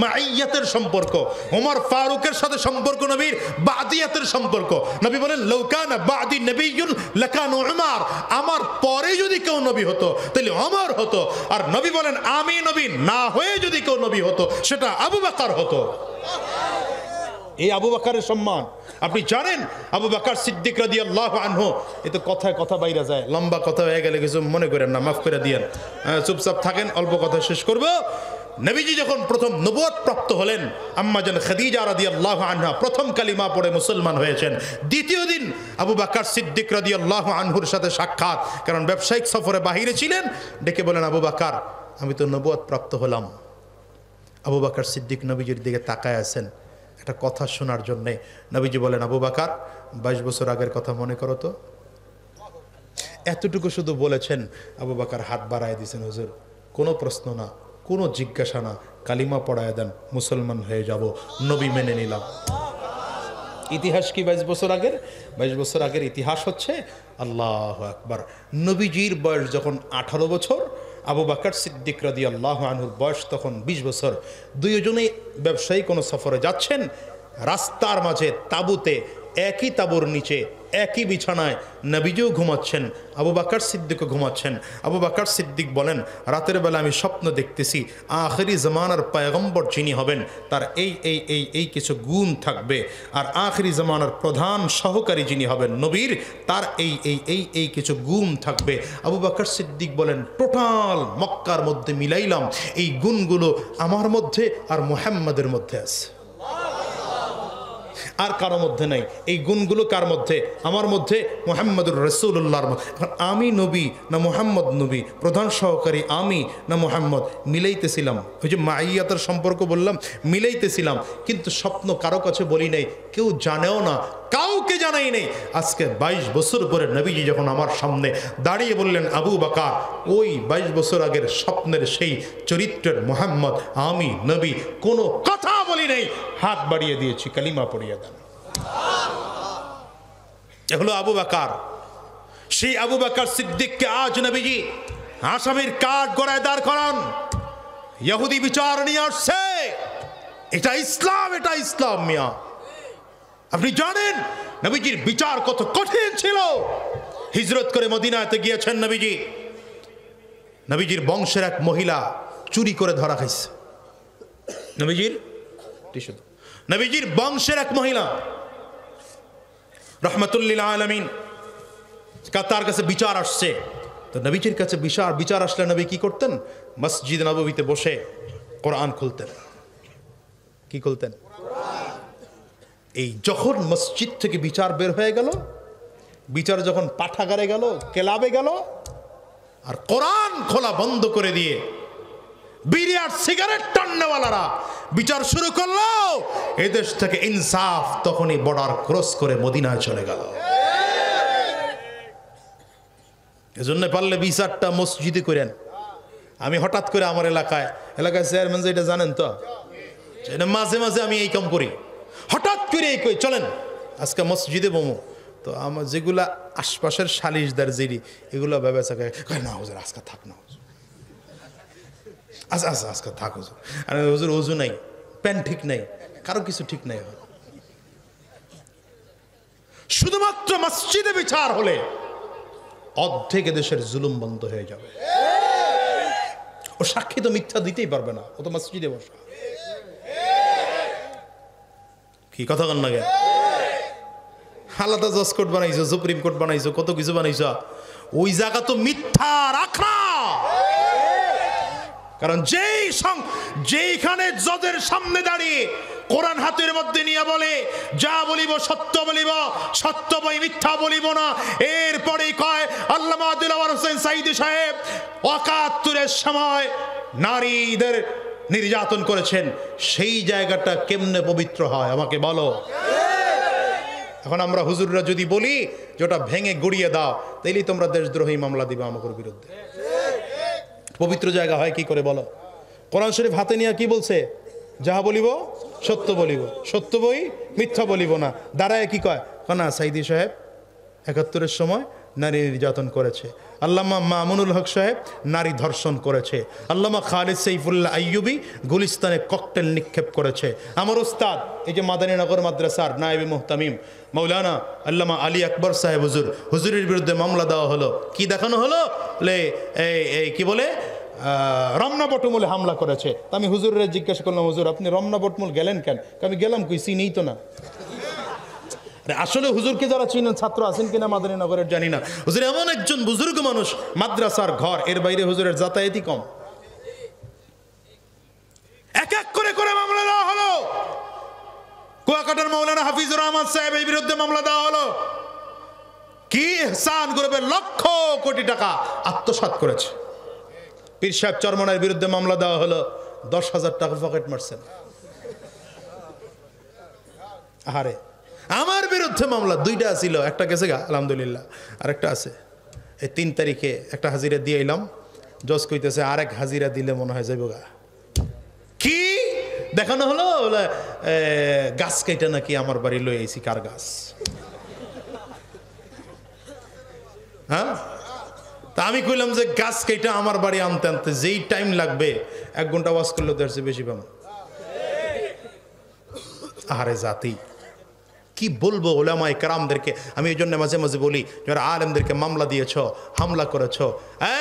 মাইয়াতের সম্পর্ক, ওমর ফারুকের সাথে সম্পর্ক নবীর বাদিয়াতের সম্পর্ক। নবী বলেন লাউ কানা বাদি নবিয়্যুন লাকানা উমর, আমার পরে যদি কেউ নবী হতো তাহলে ওমর হতো। আর নবী বলেন আমি নবী না হয়ে যদি কেউ নবী হতো সেটা আবু বকর হতো। এই আবু বকরের সম্মান আপনি জানেন? আবু বকর সিদ্দিক রাদিয়াল্লাহু আনহু, এ তো কথায় কথা বাইরে যায়, লম্বা কথা হয়ে গেলে কিছু মনে করেন না, মাফ করে দিয়েন, চুপচাপ থাকেন, অল্প কথা শেষ করব। নবীজি যখন প্রথম নবুয়ত প্রাপ্ত হলেন, আম্মা জান খাদিজা রাদিয়াল্লাহু আনহা প্রথম কালিমা পড়ে মুসলমান হয়েছেন। দ্বিতীয় দিন আবু বকর সিদ্দিক রাদিয়াল্লাহু আনহুর সাথে সাক্ষাৎ, কারণ ব্যবসায়িক সফরে বাহিরে ছিলেন, ডেকে বলেন আবু বকর আমি তো নবুয়ত প্রাপ্ত হলাম। আবু বকর সিদ্দিক নবীজির দিকে তাকায় আছেন একটা কথা শোনার জন্যে। নবীজি বলেন আবু বকর 22 বছর আগের কথা মনে করো তো। এতটুকু শুধু বলেছেন, আবু বকর হাত বাড়ায় দিয়েছেন, হুজুর কোনো প্রশ্ন না, কোনো জিজ্ঞাসা না, কালিমা পড়ায় দেন, মুসলমান হয়ে যাব, নবী মেনে নিলাম। ইতিহাস কি 22 বছর আগের? 22 বছর আগের ইতিহাস হচ্ছে আল্লাহু আকবার, নবীজির বয়স যখন 18 বছর, আবু বকর সিদ্দিক রাদিয়াল্লাহু আনহুর বয়স তখন 20 বছর। দুইজনেই ব্যবসায়ী কোনো সফরে যাচ্ছেন, রাস্তার মাঝে তাঁবুতে, একই তাঁবুর নিচে একই বিছানায় নবীজিও ঘুমাচ্ছেন, আবু বকর সিদ্দিকও ঘুমাচ্ছেন। আবু বকর সিদ্দিক বলেন রাতের বেলা আমি স্বপ্ন দেখতেছি আখিরি জামানার পয়গম্বর যিনি হবেন তার এই এই এই এই কিছু গুণ থাকবে, আর আখিরি জামানার প্রধান সহকারী যিনি হবেন নবীর, তার এই এই এই এই কিছু গুণ থাকবে। আবু বকর সিদ্দিক বলেন টোটাল মক্কার মধ্যে মিলাইলাম, এই গুণগুলো আমার মধ্যে আর মুহাম্মাদের মধ্যে আছে, আর কারো মধ্যে নাই। এই গুণগুলো কার মধ্যে? আমার মধ্যে, মুহাম্মদুর রাসূলুল্লাহর মধ্যে। আমি নবী না মুহাম্মদ নবী, প্রধান সহকারী আমি না মুহাম্মদ, মিলাইতেছিলাম। ওই যে মাইয়াতের সম্পর্ক বললাম, মিলাইতেছিলাম, কিন্তু স্বপ্ন কারো কাছে বলি নাই, কেউ জানেও না, কাউকে জানাই নেই। আজকে 22 বছর পরে নবীজি যখন আমার সামনে দাঁড়িয়ে বললেন আবু বকর, ওই 22 বছর আগের স্বপ্নের সেই চরিত্রের মুহাম্মদ আমি নবী, কোনো কথা বলি নেই, হাত বাড়িয়ে দিয়েছি, কালিমা পড়িয়ে দেন। এগুলো আবু বকর। সেই আবু বকর সিদ্দিককে আজ নবীজি আসামির কাঠ গড়ায় দাঁড় করান, ইহুদি বিচার নিয়ে আসছে। এটা ইসলাম, এটা ইসলাম মিয়া। আপনি জানেন নবীজির বিচার কত কঠিন ছিল। হিজরত করে মদিনাতে গিয়েছেন নবীজি। নবীজির বংশের এক মহিলা চুরি করে ধরা খাইছে। নবীজির বংশের এক মহিলা রহমতুল্লিল আলামিন, তার কাছে বিচার আসছে। তো নবীজির কাছে বিচার আসলে নবী কি করতেন? মসজিদ নববীতে বসে কোরআন খুলতেন। কি খুলতেন? এই যখন মসজিদ থেকে বিচার বের হয়ে গেল, বিচার যখন পাঠাগারে গেল, ক্লাবে গেল, আর কোরআন খোলা বন্ধ করে দিয়ে বিড়ি আর সিগারেট টান্নেওয়ালারা বিচার শুরু করলো, এদেশ থেকে ইনসাফ তখনই বর্ডার ক্রস করে মদিনায় চলে গেল। এজন্য পারলে বিচারটা মসজিদে করেন। আমি হঠাৎ করে আমার এলাকায় চেয়ারম্যান যে এটা জানেন তো, মাঝে মাঝে আমি এই কাম করি। হঠাৎ করে এই কই চলেন আজকে মসজিদে বমু, তো আমার যেগুলা আশপাশের সালিশদার জিরি এগুলো ব্যবসা করে না হুজুর আজকে থাক না, আচ্ছা আচ্ছা আজকে থাক হুজুর। আর হুজুর ওযু নাই, প্যান্ট ঠিক নাই, কারো কিছু ঠিক নাই। শুধুমাত্র মসজিদে বিচার হলে অর্ধেক দেশের জুলুম বন্ধ হয়ে যাবে। ও সাক্ষী তো মিথ্যা দিতেই পারবে না, ও তো মসজিদে বসা। কি কথা কন না গে? আলাদা জজ কোর্ট বানাইছো, সুপ্রিম কোর্ট বানাইছো, কত কিছু বানাইছো, ওই জায়গা তো মিথ্যা রাখা। কারণ যেইখানে জজের সামনে দাঁড়িয়ে কোরআন হাতের মধ্যে নিয়ে বলে যা বলিব সত্য বলিব, সত্য বই মিথ্যা বলিব না, এরপরেই কয় আল্লামা দিলওয়ার হোসেন সাঈদী সাহেব ৭১-এর সময় নারীদের নির্যাতন করেছেন, সেই জায়গাটা কেমনে পবিত্র হয় আমাকে বলো। এখন আমরা হুজুররা যদি বলি যে ওটা ভেঙে গুড়িয়ে দাও, তাইলেই তোমরা দেশদ্রোহী মামলা দিবা আমাদের বিরুদ্ধে। পবিত্র জায়গা হয় কি করে বলো? কোরআন শরীফ হাতে নিয়ে কি বলছে? যাহা বলিব সত্য বলিব, সত্য বই মিথ্যা বলিব না। দাঁড়ায় কি কয়? না সাঈদী সাহেব ৭১-এর সময় নারী নির্যাতন করেছে, আল্লামা মামুনুল হক সাহেব নারী ধর্ষণ করেছে, আল্লামা খালিদ সাইফুল্লাহ আইয়ুবী গুলিস্তানে ককটেল নিক্ষেপ করেছে। আমার উস্তাদ এই যে মাদানীনগর মাদ্রাসার নায়েবে মুহতামিম মৌলানা আল্লামা আলী আকবর সাহেব হুজুরের বিরুদ্ধে মামলা দেওয়া হলো। কি দেখানো হলো? এই কি বলে রমনা বটমূলে হামলা করেছে। আমি হুজুরের জিজ্ঞাসা করলাম, হুজুর আপনি রমনা বটমূল গেলেন কেন? আমি গেলাম কই, চিনিই তো না। আসলে হুজুরকে যারা চিনেন ছাত্র আছেন কিনা মাদানীনগরের জানি না। হুজুর এমন একজন বুজুর্গ মানুষ, মাদ্রাসার ঘর, এর বাইরে হুজুরের যাতায়াতই কম। এক এক করে করে মামলা দেওয়া হলো। কুয়াকাটার মৌলানা হাফিজুর রহমান সাহেবের বিরুদ্ধে মামলা দেওয়া হলো। কি ইহসান গ্রুপের লক্ষ কোটি টাকা আত্মসাৎ করেছে। পীর সাহেব চরমনার বিরুদ্ধে মামলা দেওয়া হলো, ১০,০০০ টাকা পকেট মারছেন। আহারে, আমার বিরুদ্ধে মামলা ২টা ছিল, একটা গেছে গা আলহামদুলিল্লাহ, আরেকটা আছে। এই ৩ তারিখে একটা হাজিরা দিয়ে এলাম, জজ কইতেছে আরেক হাজিরা দিলে মনে হয় যাইব গা। কি দেখানো হলো? গাছ কেটে নাকি আমার বাড়ি লই আইছি। কার গাছ? হ্যাঁ, তা আমি কইলাম যে গাছ কেটে আমার বাড়ি আনতে আনতে যেই টাইম লাগবে ১ ঘন্টা ওয়াজ করলে দেড়শে বেশি পাম। আহারে জাতি, কি বলবো ওলামায়ে কেরামদেরকে। আমি এই জন্য মাঝে মাঝে বলি, যারা আলেমদেরকে মামলা দিয়েছ, হামলা করেছ,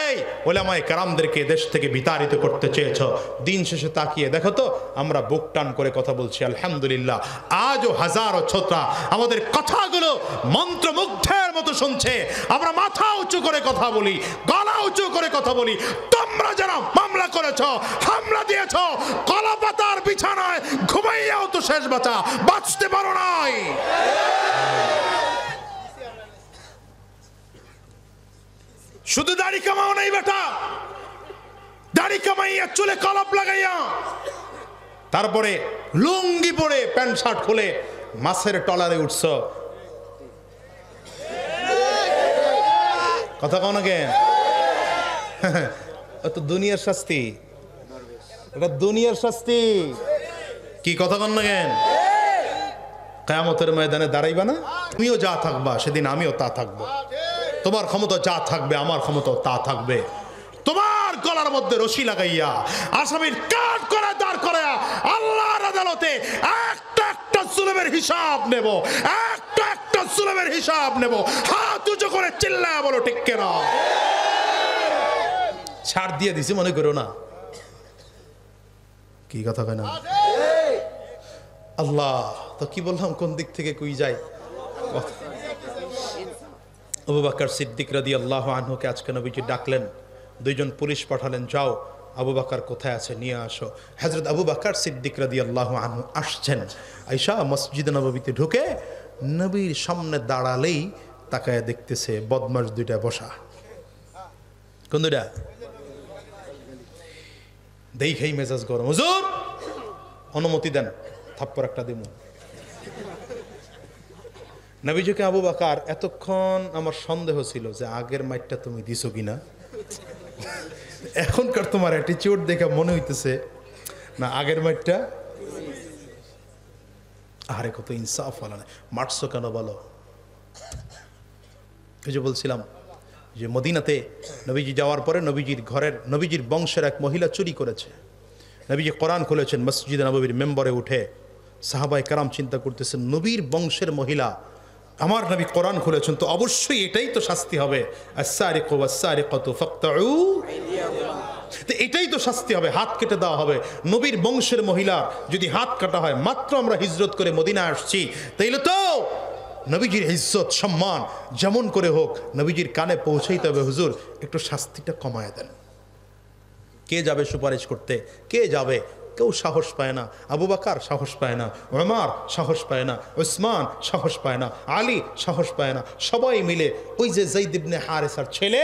এই ওলামায়ে কেরামদেরকে দেশ থেকে বিতাড়িত করতে চেয়েছ, দিন শেষে তাকিয়ে দেখো তো আমরা বুক টান করে কথা বলছি আলহামদুলিল্লাহ। আজও হাজারো ছোটরা আমাদের কথাগুলো মন্ত্রমুগ্ধের মতো শুনছে। আমরা মাথা উঁচু করে কথা বলি, গলা উঁচু করে কথা বলি। তোমরা যারা মামলা করেছ, হামলা দিয়েছ, কলা পাতার বিছানায় ঘুমাইয়াও তো শেষ বাঁচতে পারো নাই। শুধু দাড়ি কামাও নাই বেটা, দাড়ি কামাইয়া চুলে কলপ লাগাইয়া তারপরে লুঙ্গি পরে প্যান্ট শার্ট খুলে মাছের টলারে উঠছ। কথা কও না কেন? তো দুনিয়ার শাস্তি, এটা দুনিয়ার শাস্তি। কি কথা কন না কেন? কিয়ামতের ময়দানে দাঁড়াইবা না? তুমিও যা থাকবা সেদিন আমিও তা থাকবো। তোমার ক্ষমতা যা থাকবে আমার ক্ষমতাও তা থাকবে। তোমার গলার মধ্যে রশি লাগাইয়া আসামির কাঠ করে দাঁড় করায়া আল্লাহর আদালতে একটা একটা জুলুমের হিসাব নেব, একটা একটা জুলুমের হিসাব নেব। হাত উঁচু করে চিল্লায়া বলো ঠিক কিনা? ছাড় দিয়ে দিছি মনে করো না, কি কথা কয় না? আল্লাহ তো কি বললাম, কোন দিক থেকে কই যাই? আবু বকর সিদ্দিক রাদিয়াল্লাহু আনহুকে আজকে নবীজি ডাকলেন, দুইজন পুলিশ পাঠালেন, যাও আবু বকর কোথায় আছে নিয়ে আসো। হযরত আবু বকর সিদ্দিক রাদিয়াল্লাহু আনহু আসছেন, আয়েশা মসজিদে নববীতে ঢুকে নবীর সামনে দাঁড়ালেই তাকায় দেখতেছে বদমাশ দুইটা বসা। কোন দুইটা? দেখেই মেজাজ গরম। হুজুর অনুমতি দেন, থাপ্পড় একটা দিমু। নবীজিকে আবু বকর, এতক্ষণ আমার সন্দেহ ছিল যে আগের মাইটটা তুমি দিছো কিনা, এখনকার তোমার অ্যাটিটিউড দেখে মনে হইতেছে না আগের মাইটটা। আরে কত ইনসাফ হলো না, মারছো কেন বলো? এই যে বলছিলাম যে মদিনাতে নবীজি যাওয়ার পরে নবীজির ঘরের, নবীজির বংশের এক মহিলা চুরি করেছে। নবীজি কোরআন খুলেছেন, মসজিদে নববীর মেম্বরে উঠে সাহাবায়ে কেরাম চিন্তা করতেছেন, নবীর বংশের মহিলা, আমার নবী কোরআন খুলেছেন, তো অবশ্যই এটাই তো শাস্তি হবে, আস-সারিকু ওয়াস-সারিকাতু ফাকতাউ আইদিয়াহুমা। তো এটাই তো শাস্তি হবে, হাত কেটে দেওয়া হবে। নবীর বংশের মহিলার যদি হাত কাটা হয়, মাত্র আমরা হিজরত করে মদিনায় আসছি, তাইলে তো নবীজির ইজ্জত সম্মান যেমন করে হোক নবীজির কানে পৌঁছাইতে হবে। হুজুর একটু শাস্তিটা কমায় দেন। কে যাবে সুপারিশ করতে? কে যাবে? কেউ সাহস পায় না। আবু বকর সাহস পায় না, ওমর সাহস পায় না, উসমান সাহস পায় না, আলী সাহস পায় না। সবাই মিলে ওই যে যায়েদ ইবনে হারেসার ছেলে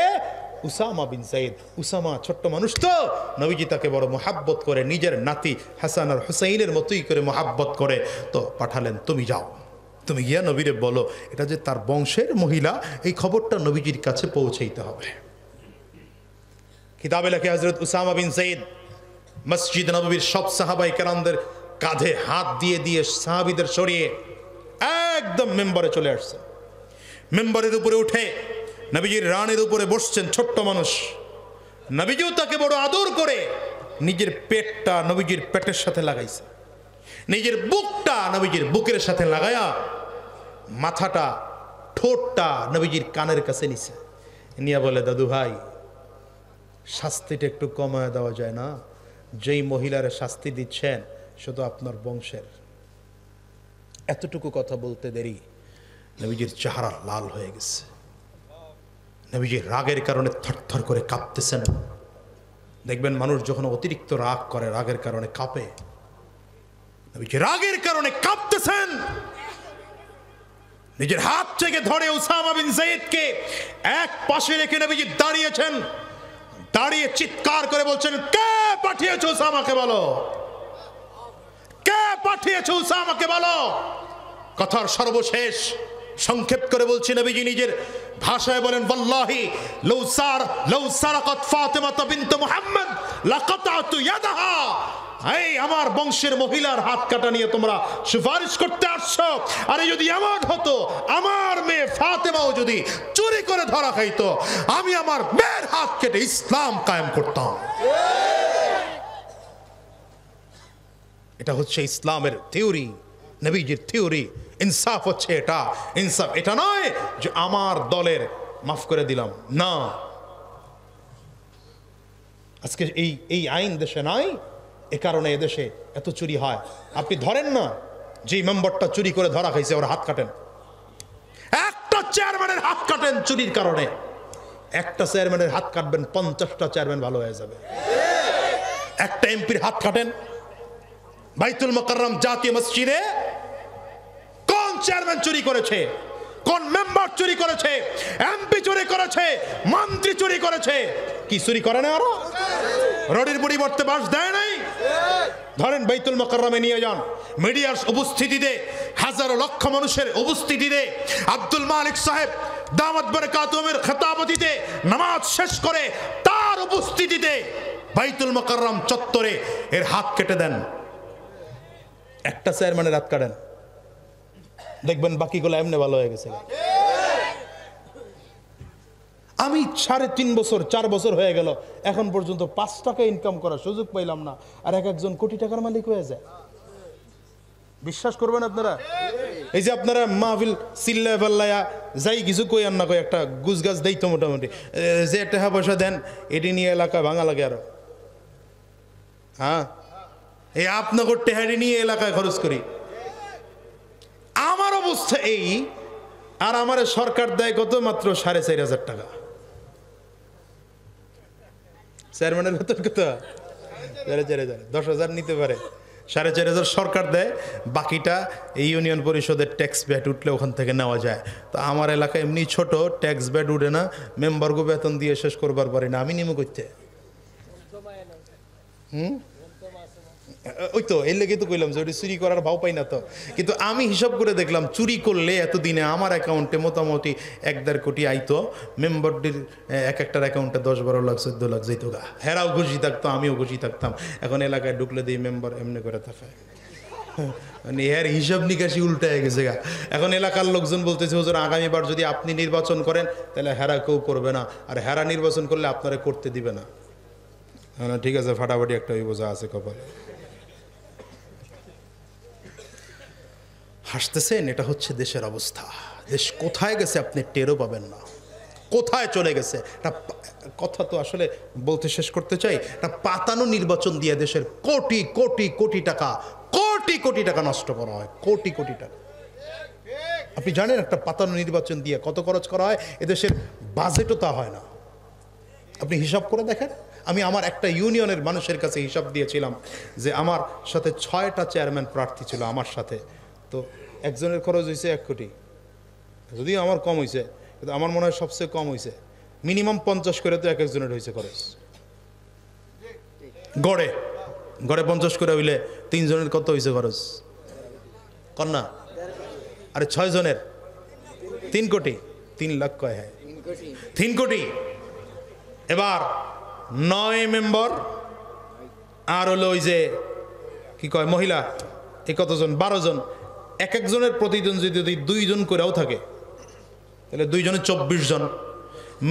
উসামা বিন যায়েদ, উসামা ছোট্ট মানুষ তো, নবীজি তাকে বড় মোহাব্বত করে, নিজের নাতি হাসান আর হুসাইনের মতোই করে মোহাব্বত করে, তো পাঠালেন, তুমি যাও, তুমি গিয়া নবীরে বলো এটা যে তার বংশের মহিলা, এই খবরটা নবীজির কাছে পৌঁছাইতে হবে। কিতাবে লেখে হযরত উসামা বিন যায়েদ মসজিদ নববীর সব সাহাবায়ে কেরামদের কাঁধে হাত দিয়ে দিয়ে সাহাবীদের সরিয়ে একদম মেম্বারে চলে আসছে। মেম্বারের উপরে উঠে নবীজির রানের উপরে বসছেন, ছোট্ট মানুষ। নবীজিও তাকে বড় আদর করে নিজের পেটটা নবীজির পেটের সাথে লাগাইছে, নিজের বুকটা নবীজির বুকের সাথে লাগায়া মাথাটা ঠোঁটটা নবীজির কানের কাছে নিছে, নিয়ে বলে, দাদু ভাই শাস্তিটা একটু কমায় দেওয়া যায় না? যেই মহিলারে শাস্তি দিচ্ছেন শুধু আপনার বংশের। এতটুকু কথা বলতে দেরি নবীজির চেহারা লাল হয়ে গেছে, নবীজির রাগের কারণে থরথর করে কাঁপতেছেন। দেখবেন মানুষ যখন অতিরিক্ত রাগ করে, রাগের কারণে কাঁপে। নবীজি রাগের কারণে কাঁপতেছেন, নিজের হাত থেকে ধরে উসামা বিন যায়েদকে এক পাশে রেখে নবীজি দাঁড়িয়েছেন। দাঁড়িয়ে চিৎকার করে বলছেন, কে পাঠিয়েছে উসামাকে বলো, কে পাঠিয়েছে উসামাকে বলো। কথার সর্বশেষ সংক্ষেপ করে বলছি, নবীজি নিজের ভাষায় বলেন, ওয়াল্লাহি লাউ সারাকাত ফাতিমা বিনত মুহাম্মদ লাকাতাতু ইয়াদাহা। এই আমার বংশের মহিলার হাত কাটা নিয়ে তোমরা সুপারিশ করতে আসছো, আরে যদি এমন হতো আমার মেয়ে ফাতেমাও যদি চুরি করে ধরা খাইতো, আমি আমার মেয়ের হাত কেটে ইসলাম কায়েম করতাম। এটা হচ্ছে ইসলামের থিওরি, নবীজির থিওরি। ইনসাফ হচ্ছে এটা। ইনসাফ এটা নয় যে আমার দলের মাফ করে দিলাম, না। আজকে এই আইন দেশে নাই, এ কারণে এদেশে এত চুরি হয়। আপনি ধরেন না, যেই মেম্বারটা চুরি করে ধরা খাইছে ওর হাত কাটেন। একটা চেয়ারম্যানের হাত কাটেন চুরির কারণে, একটা চেয়ারম্যানের হাত কাটবেন 50টা চেয়ারম্যান ভালো হয়ে যাবে। একটা এমপির হাত কাটেন, বাইতুল মুকাররম জাতীয় মসজিদে কোন চেয়ারম্যান চুরি করেছে, কোন মেম্বার চুরি করেছে, এমপি চুরি করেছে, মন্ত্রী চুরি করেছে, কি চুরি করে না? আরো রোডের পরিবর্তে বাস দেয় নাই। ধরেন বাইতুল মুকাররমে নিয়ে যান, মিডিয়ার উপস্থিতিতে, হাজারো লক্ষ মানুষের উপস্থিতিতে আব্দুল মালিক সাহেব দামাত বরকাতুহুমের খেতাবতিতে নামাজ শেষ করে তার উপস্থিতিতে বাইতুল মুকাররম চত্বরে এর হাত কেটে দেন। একটা চেয়ারম্যানের হাত কাটেন, দেখবেন বাকিগুলো এমনি ভালো হয়ে গেছে। আমি 3.5 বছর 4 বছর হয়ে গেল, এখন পর্যন্ত 5 টাকা ইনকাম করার সুযোগ পাইলাম না, আর একজন কোটি টাকার মালিক হয়ে যায়। বিশ্বাস করবেন আপনারা? এই যে আপনারা মাহফিল চিল্লায় পাল্লায়া যাই কিছু কই আর না কই একটা গুছ গাছ দেই তো মোটামুটি যে টাকা পয়সা দেন এটি নিয়ে এলাকা ভাঙা লাগে আরো। হ্যাঁ, এই আপনাকে টেহারি নিয়ে এলাকায় খরচ করি। আমার অবস্থা এই, আর আমার সরকার দেয় কত? মাত্র 4,500 টাকা। চেয়ারম্যানের বেতন কত? 4,500। 10,000 নিতে পারে, 4,500 সরকার দেয়, বাকিটা এই ইউনিয়ন পরিষদের ট্যাক্স ব্যাট উঠলে ওখান থেকে নেওয়া যায়। তো আমার এলাকা এমনি ছোট, ট্যাক্স ব্যাট উঠে না, মেম্বারকে বেতন দিয়ে শেষ করবার পারি না, আমি নিমো করতে। ওই তো এর লেগে তো কইলাম যে ওটি চুরি করার ভাও পাই না তো। কিন্তু আমি হিসাব করে দেখলাম চুরি করলে এতদিনে আমার অ্যাকাউন্টে মোটামুটি 1-1.5 কোটি আইতো, মেম্বারটির এক একটার অ্যাকাউন্টে 10-12 লাখ 14 লাখ যেত গা। হেরাও খুশি থাকতো, আমিও খুশি থাকতাম। এখন এলাকায় ঢুকলে দিয়ে মেম্বার এমনি করে থাকায়, মানে এর হিসাব নিকাশি উল্টায় গেছে গা। এখন এলাকার লোকজন বলতেছে হুজুর আগামীবার যদি আপনি নির্বাচন করেন তাহলে হেরা কেউ করবে না, আর হেরা নির্বাচন করলে আপনারা করতে দিবে না। ঠিক আছে, ফাটাফাটি একটা ওই বোঝা আছে কপালে। হাসতেছেন, এটা হচ্ছে দেশের অবস্থা। দেশ কোথায় গেছে আপনি টেরও পাবেন না, কোথায় চলে গেছে। একটা কথা তো আসলে বলতে শেষ করতে চাই, একটা পাতানো নির্বাচন দিয়ে দেশের কোটি কোটি কোটি টাকা, কোটি কোটি টাকা নষ্ট করা হয়, কোটি কোটি টাকা। আপনি জানেন একটা পাতানো নির্বাচন দিয়ে কত খরচ করা হয়? এদেশের বাজেটও তা হয় না। আপনি হিসাব করে দেখেন। আমি আমার একটা ইউনিয়নের মানুষের কাছে হিসাব দিয়েছিলাম যে আমার সাথে 6টা চেয়ারম্যান প্রার্থী ছিল আমার সাথে, তো একজনের খরচ হয়েছে 1 কোটি। যদিও আমার কম হয়েছে, কিন্তু আমার মনে হয় সবচেয়ে কম হয়েছে। মিনিমাম 50 করে তো এক একজনের হয়েছে খরচ। গড়ে গড়ে 50 করে হইলে 3 জনের কত হয়েছে খরচ? কন্যা আরে 6 জনের 3 কোটি, 3 লাখ কয়? হ্যাঁ 3 কোটি। এবার 9 মেম্বার আর হলো ওই যে কি কয় মহিলা, এই কতজন? 12 জন। এক একজনের প্রতিদিন যদি 2 জন করেও থাকে তাহলে 2 জনে 24 জন,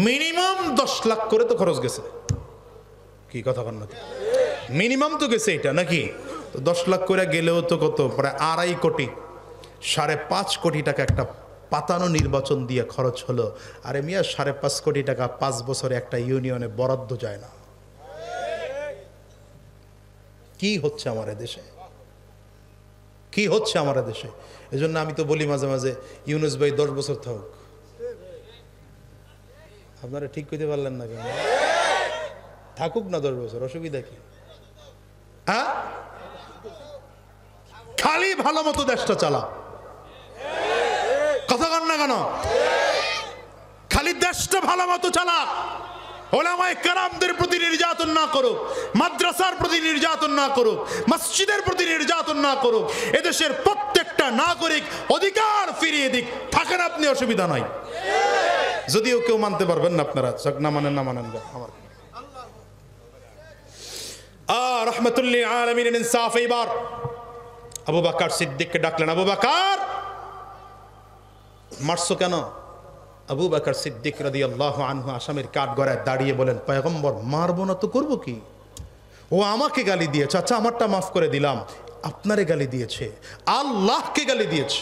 মিনিমাম 10 লাখ করে তো খরচ গেছে। কি কথা কন না? মিনিমাম তো গেছে এটা নাকি? তো 10 লাখ করে গেলেও তো কত? প্রায় 2.5 কোটি, 5.5 কোটি টাকা একটা পাতানো নির্বাচন দিয়ে খরচ হলো। আরে মিয়া 5.5 কোটি টাকা 5 বছরে একটা ইউনিয়নে বরাদ্দ যায় না। কি হচ্ছে আমার দেশে, কি হচ্ছে আমার দেশে? এজন্য আমি তো বলি মাঝে মাঝে, ইউনুস ভাই 10 বছর থাকুক। আপনারা ঠিক কইতে পারলেন না কেন? থাকুক না 10 বছর, অসুবিধা কি? হ্যাঁ, খালি ভালো মতো দেশটা চালা। কথা কন না কেন? খালি দেশটা ভালো মতো চালা। ওলামায়ে কেরামদের প্রতি নির্যাতন না করুক, মাদ্রাসার প্রতি নির্যাতন না করুক, মসজিদের প্রতি নির্যাতন না করুক। এদেশের প্রত্যেকটা নাগরিক অধিকার ফিরিয়ে দিক, থাকেন আপনি, অসুবিধা নাই। যদিও কেউ মানতে পারবেন না, আপনারা না মানেন না মানেন না। আমার রাহমাতুল্লিল আলামিনের ইনসাফ। এইবার আবু বকর সিদ্দিককে ডাকলেন। আবু বকর, মারছো কেন? আবু বকর সিদ্দিক রাদিয়াল্লাহু আনহু আসামের কাঠগড়ায় দাঁড়িয়ে বলেন, পয়গম্বর মারবো না তো করবো কি? ও আমাকে গালি দিয়েছে, আচ্ছা আমারটা মাফ করে দিলাম, আপনারে গালি দিয়েছে, আল্লাহকে গালি দিয়েছে।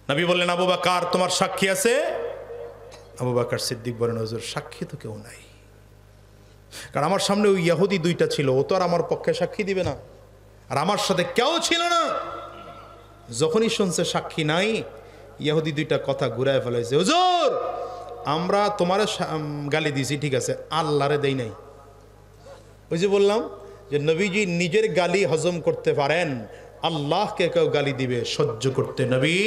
নবী বললেন, আবু বকর তোমার সাক্ষী আছে? আবু বকর সিদ্দিক বলেন, হুজুর সাক্ষী তো কেউ নাই, কারণ আমার সামনে ওই ইহুদি 2টা ছিল, ও তো আর আমার পক্ষে সাক্ষী দিবে না, আর আমার সাথে কেউ ছিল না। যখনই শুনছে সাক্ষী নাই, ইহুদি 2টা কথা ঘুরায় ফেলাইছে, হুজুর আমরা তোমার গালি দিয়েছি ঠিক আছে, আল্লাহরে দেই নাই। ওই যে বললাম যে নবীজি নিজের গালি হজম করতে পারেন, আল্লাহকে কেউ গালি দিবে সহ্য করতে নবী।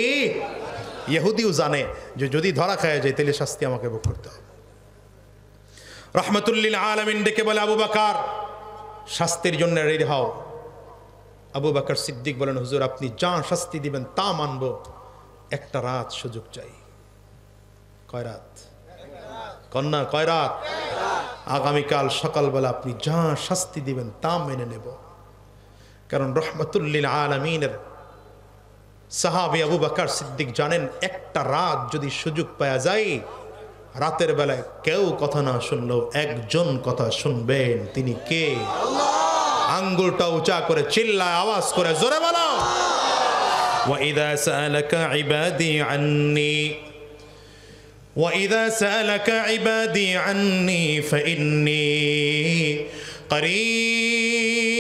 ইহুদিও জানে যে যদি ধরা খায় যায় তাহলে শাস্তি আমাকে ভোগ করতে হবে। রাহমাতুল্লিল আলামিন ডেকে বলে, আবু বকর শাস্তির জন্য রেডি হও। আবু বকর সিদ্দিক বলেন, হুজুর আপনি যা শাস্তি দিবেন তা মানব, একটা রাত সুযোগ চাই। কয় রাত? কন্যা কয় রাত? আগামীকাল সকালবেলা আপনি যা শাস্তি দিবেন তা মেনে নেব। কারণ রাহমাতুল্লিল আলামিনের সাহাবী আবু বকর সিদ্দিক জানেন, একটা রাত যদি সুযোগ পাওয়া যায়, রাতের বেলায় কেউ কথা না শুনলেও একজন কথা শুনবেন, তিনি কে? আল্লাহ। আঙ্গুলটা উঁচা করে চিল্লায় আওয়াজ করে জোরে বলো। وإذا سألك عبادي عني وإذا سألك عبادي عني فإني قريب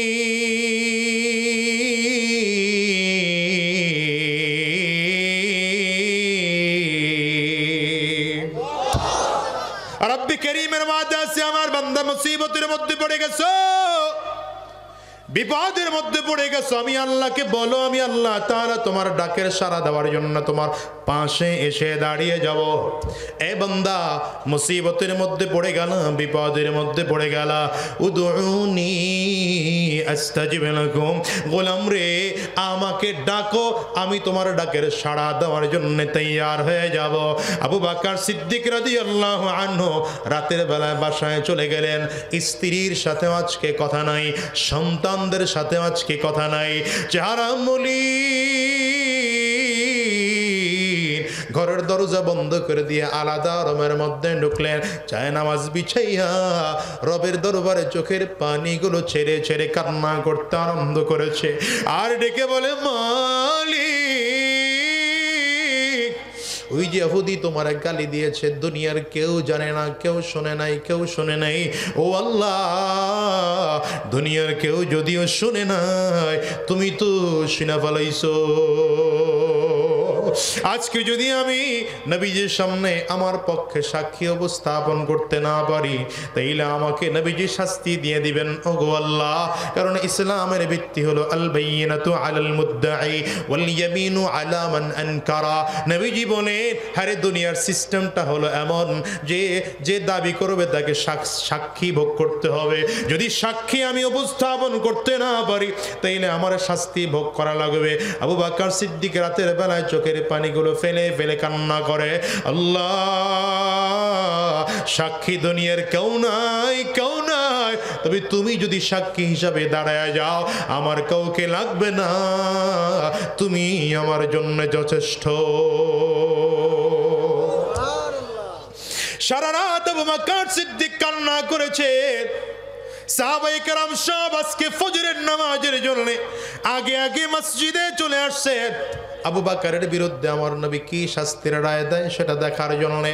رب كريমের ওয়াদা আছে আমার বান্দা মুসিবতের মধ্যে পড়ে গেছো, বিপদের মধ্যে পড়ে গেছো, আমি আল্লাহকে বলো, আমি আল্লাহ তাআলা তোমার ডাকের সাড়া দেওয়ার জন্য তোমার পাশে এসে দাঁড়িয়ে যাব। এ বান্দা মুসিবতের মধ্যে পড়ে গেল, বিপদের মধ্যে পড়ে গেল, উদউনি আস্তাজিব লাকুম, গোলাম রে আমাকে ডাকো, আমি তোমার ডাকের সাড়া দেওয়ার জন্য তৈয়ার হয়ে যাব। আবু বকর সিদ্দিক রাদিয়াল্লাহু আনহু রাতের বেলায় বাসায় চলে গেলেন। স্ত্রীর সাথে আজকে কথা নাই, সন্তানদের সাথে আজকে কথা নাই, চেহারা মলিন, ঘরের দরজা বন্ধ করে দিয়ে আলাদা রুমের মধ্যে ঢুকলেন, চায় নামাজ বিছাইয়া রবের দরবারে চোখের পানিগুলো ছেড়ে ছেড়ে কান্না করতে আরম্ভ করেছে। আর ডেকে বলে, মালিক, ওই যে ইহুদি তোমার গালি দিয়েছে, দুনিয়ার কেউ জানে না, কেউ শোনে নাই, কেউ শোনে নাই, ও আল্লাহ দুনিয়ার কেউ যদিও শুনে নাই, তুমি তো শুনে ফেলাইছো। আজকে যদি আমি নবীজির সামনে আমার পক্ষে সাক্ষী উপস্থাপন করতে না পারি, তাইলে আমাকে নবীজি শাস্তি দিয়ে দিবেন ওগো আল্লাহ। কারণ ইসলামের ভিত্তি হলো আল বাইয়িনাতু আলাল মুদ্দাই ওয়াল ইয়ামিনু আলা মান আনকারা। নবীজি বলেন, আরে দুনিয়ার সিস্টেমটা হলো এমন যে যে দাবি করবে তাকে সাক্ষী ভোগ করতে হবে। যদি সাক্ষী আমি উপস্থাপন করতে না পারি, তাইলে আমার শাস্তি ভোগ করা লাগবে। আবু বকর সিদ্দিক রাতের বেলায় চোখের পানিগুলো ফেলে ফেলে কান্না করে, আল্লাহ সাক্ষী দুনিয়ার কেউ নাই, কেউ নাই, তবে তুমি যদি সাক্ষী হিসাবে দাঁড়ায় যাও, আমার কাউকে লাগবে না, তুমি আমার জন্য যথেষ্ট। সারা রাত আবু বকর সিদ্দিক কান্না করেছে। সাহাবায়ে কেরাম সব আজকে ফজরের নামাজের জন্য আগে আগে মসজিদে চলে আসছেন। আবু বকরের বিরুদ্ধে আমার নবী কি শাস্তির রায় দেয় সেটা দেখার জন্য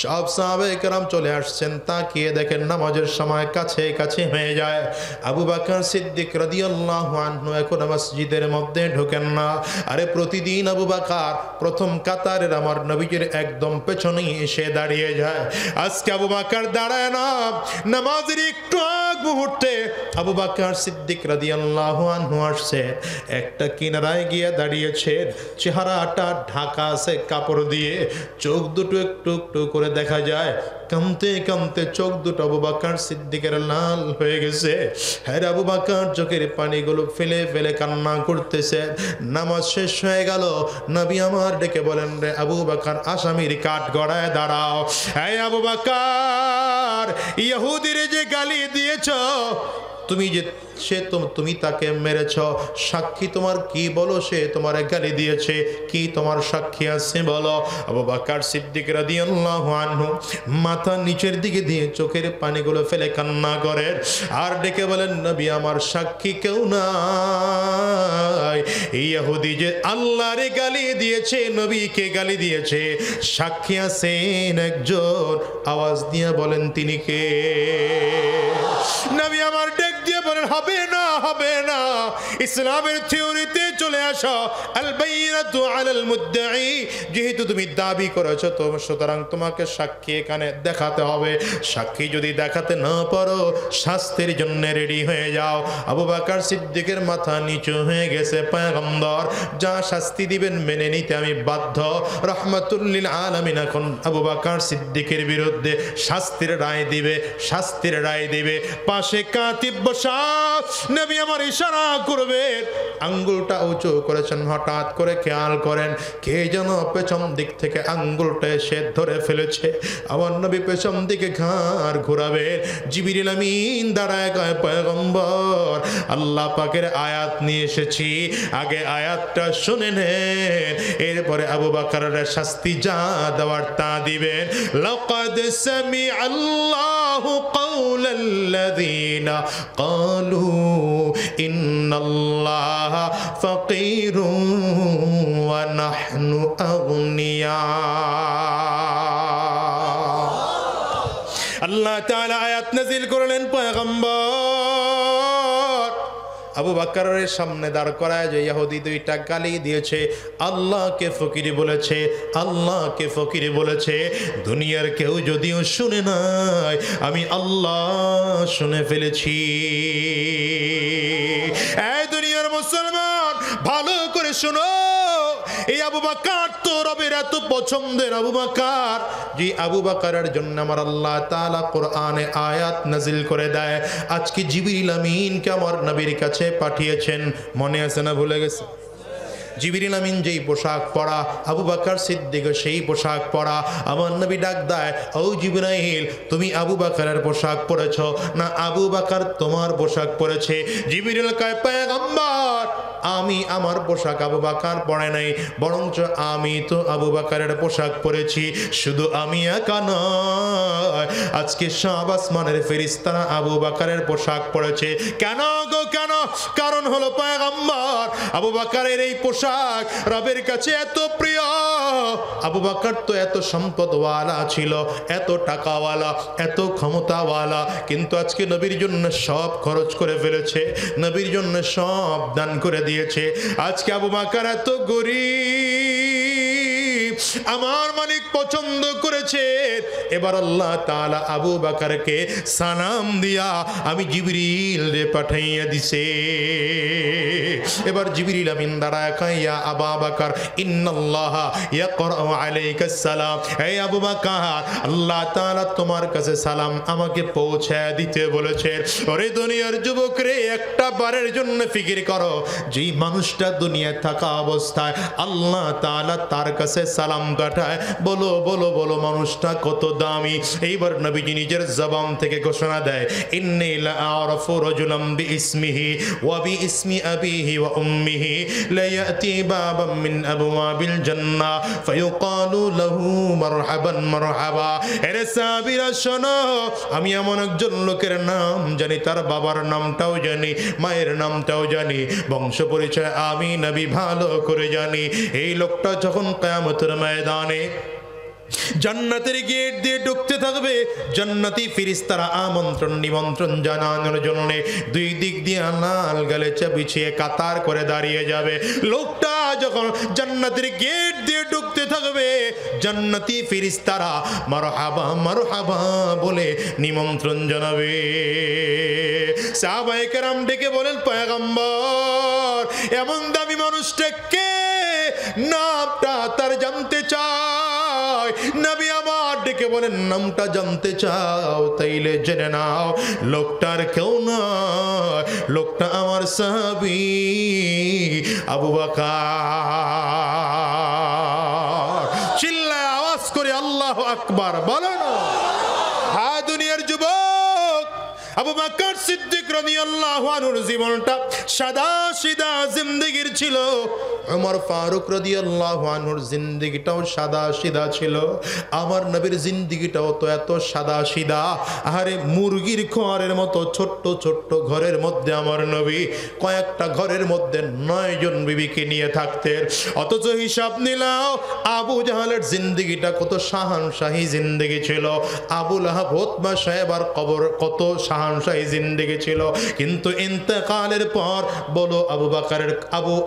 সব সাহাবায়ে কেরাম চলে আসছেন। তাকিয়ে দেখেন নামাজের সময় কাছে কাছে হয়ে যায়। আবু বকর সিদ্দিক রাদিয়াল্লাহু আনহু এখন মসজিদের মধ্যে ঢোকেন না। আরে প্রতিদিন আবু বকর প্রথম কাতারের আমার নবীজির একদম পেছনেই এসে দাঁড়িয়ে যায়। আজকে আবু বকর দাঁড়ায় না, নামাজের একটু আগ মুহূর্তে আবু বকর সিদ্দিক রাদিয়াল্লাহু আনহু আসছে, একটা কিনারায় গিয়ে দাঁড়িয়েছেন, চেহারাটা ঢাকা আছে কাপড় দিয়ে, চোখ দুটো একটু একটু করে দেখা যায়, কামতে কামতে চোখ দুটো আবু বকর সিদ্দিকের লাল হয়ে গেছে। হ্যাঁ, আবু বকর চোখের পানিগুলো ফেলে ফেলে কান্না করতেছে। নামাজ শেষ হয়ে গেল, নবী আমার ডেকে বলেন, রে আবু বকর আসামির কাঠ গড়ায় দাঁড়াও। হ্যাঁ আবু বকর, ইহুদির যে গালি দিয়েছ, তুমি যে তুমি তাকে মেরেছ, সাক্ষী তোমার কি বলো? সে তোমার গালি দিয়েছে, কি তোমার সাক্ষী আছে বলো? আবু বকর সিদ্দিক রাদিয়াল্লাহু আনহু মাথা নিচের দিকে দিয়ে চোখের পানিগুলো ফেলে কান্না করেন আর ডেকে বলেন, নবী আমার সাক্ষী কেউ নাই। ইহুদি যে আল্লাহরে গালি দিয়েছে, নবীকে গালি দিয়েছে, সাক্ষী আছেন একজন। আওয়াজ দিয়ে বলেন তিনি কে? নবী আমার ডেক দিয়ে বলেন, হবে না, হবে না, ইসলামের থিওরিতে চলে আসো। আল বাইয়িনাতু আলাল মুদ্দাই, যেহেতু তুমি দাবি করেছো তো সুতরাং তোমাকে সাক্ষী এখানে দেখাতে হবে। সাক্ষী যদি দেখাতে না পারো, শাস্তির জন্য রেডি হয়ে যাও। আবু বকর সিদ্দিকের মাথা নিচু হয়ে গেছে, পয়গম্বর যা শাস্তি দিবেন মেনে নিতে আমি বাধ্য। রাহমাতুল লিল আলামিন এখন আবু বকর সিদ্দিকের বিরুদ্ধে শাস্তির রায় দিবে, শাস্তির রায় দিবে। পাশে কাতিব বসা, নবী আমার ইশারা করবেন, আঙ্গুলটা উঁচু করেছেন। হঠাৎ করে খেয়াল করেন, কে যেন পেছন দিক থেকে আঙ্গুলটা এসে ধরে ফেলেছে। আমার নবী পেছন দিকে ঘাড় ঘোরাবেন, জিবরিল আমিন দাঁড়ায় গায়, পয়গম্বর আল্লাহ পাকের আয়াত নিয়ে এসেছি, আগে আয়াতটা শুনে নেন, এরপরে আবু বকরের শাস্তি যা দেওয়ার তা দিবেন। লাকাদ সামিআল্লাহু কাওলা আলাল্লাযীনা ক্বালু ইন্নাল্লাহা ফাকীরুন ওয়া নাহনু আগনিয়া। আল্লাহ তাআলা আয়াত নাযিল করলেন, পয়গম্বর আবু বকরের সামনে দাঁড় করায় যে ইহুদি দুইটা গালি দিয়েছে, আল্লাহকে ফকির বলেছে, আল্লাহকে ফকির বলেছে। দুনিয়ার কেউ যদিও শুনে নাই, আমি আল্লাহ শুনে ফেলেছি। এই দুনিয়ার মুসলমান, ভালো করে শোনো, এই আবু বকর তো রবের এত পছন্দের আবু বকর, যে আবু বকরের জন্য আমার আল্লাহ তাআলা কোরআনে আয়াত নাজিল করে দেয়। আজকে জিবরিল আমিনকে আমার নবীর কাছে পাঠিয়েছেন, মনে আছে না ভুলে গেছে? জিবরিল আমিন যেই পোশাক পরা, আবু বকর সিদ্দিক সেই পোশাক পরা। আমার নবী ডাক দেয়, ও জিবরাইল, তুমি আবু বকরের পোশাক পরেছ না আবু বকর তোমার পোশাক পরেছে? জিবরিল কয়, পয়গম্বর আমি আমার পোশাক আবু বকর পরে নাই, বরঞ্চ আমি তো আবু বকরের পোশাক পরেছি। শুধু আমি একা নয়, আজকে সব আসমানের ফেরেশতারা আবু বকরের পোশাক পরেছে। কেন গো কেন? কারণ হলো পয়গম্বর আবু বকরের এই পোশাক রবের কাছে এত প্রিয়। আবু বকর তো এত সম্পদওয়ালা ছিল, এত টাকাওয়ালা, এত ক্ষমতাওয়ালা, কিন্তু আজকে নবীর জন্য সব খরচ করে ফেলেছে, নবীর জন্য সব দান করে দিয়েছে। আজকে আবু বকর এত গরীব, আমার মালিক পছন্দ করেছে। এবার আল্লাহ তাআলা আবু বকরকে সালাম দিয়া আমি জিবরিল রে পাঠাইয়া দিছে। এবার জিবরিল আমিন দাঁড়ায় কয়, ইয়া আবু বকর ইন্নাল্লাহা ইয়াকরাউ আলাইকা সালাম। এই আবু বকর, আল্লাহ তাআলা তোমার কাছে সালাম আমাকে পৌঁছায় দিতে বলেছে। ওরে দুনিয়ার যুবক রে, একটা বারের জন্য ফিকির করো, যেই মানুষটা দুনিয়ায় থাকা অবস্থায় আল্লাহ তাআলা তার কাছে সালাম পাঠায়, বলো বলো বলো মানুষটা কত দামি। এইবার নবীজি নিজের জবান থেকে ঘোষণা দেয়, ইন্নী লা আরাফু রাজুলাম বিইসমিহি ওয়া বিইসমি আবিহি ওয়া উম্মিহি লা ইয়াতি বাবাম মিন আবওয়াবিল জান্নাহ ফায়ুকালু লাহু মারহাবান মারহাবা। এরে সাহাবীরা শোনো, আমি এমন একজন লোকের নাম জানি, তার বাবার নামটাও জানি, মায়ের নামটাও জানি, বংশ পরিচয় আমি নবী ভালো করে জানি। এই লোকটা যখন কিয়ামতের ময়দানে জান্নাতের গেট দিয়ে ঢুকতে থাকবে, জান্নাতি ফেরেশতারা আমন্ত্রণ নিমন্ত্রণ জানানোর জন্য দুই দিক দিয়ে লাল গালিচা বিছিয়ে কাতার করে দাঁড়িয়ে যাবে। লোকটা যখন জান্নাতের গেট দিয়ে ঢুকতে থাকবে, জান্নাতি ফেরেশতারা মারহাবা মারহাবা বলে নিমন্ত্রণ জানাবে। সাহাবায়ে কেরাম ডেকে বলেন, পয়গম্বর এমন দামি মানুষটা কে? নামটা তার জানতে চাই। নবী আমার ডেকে বলেন, নামটা জানতে চাও? তাইলে জেনে নাও, লোকটার কেউ নয়, লোকটা আমার সাহাবী আবু বকর। চিল্লায় আওয়াজ করে আল্লাহু আকবার বলো না। হ্যাঁ দুনিয়ার যুবক, আবু বকর সিদ্দিক রাদিয়াল্লাহু আনহুর জীবনটা সাদা সিধা জিন্দেগির ছিল। ওমর ফারুক রাদিয়াল্লাহু আনহুর জিন্দেগিটাও সাদা সিধা ছিল। আমার নবীর জিন্দেগিটাও তো এত সাদা সিধা। আরে মুরগির ঘরের মতো ছোট্ট ছোট্ট ঘরের মধ্যে আমার নবী কয়েকটা ঘরের মধ্যে 9 জন বিবিকে নিয়ে থাকতেন। অথচ হিসাব নিলাও আবু জাহালের জিন্দেগিটা কত শাহানশাহী জিন্দেগি ছিল, আবু লাহাব উতবা সাহেবার কবর কত শাহানশাহী জিন্দেগি ছিল। কিন্তু ইন্তেকালের পর বলো আবু বকরের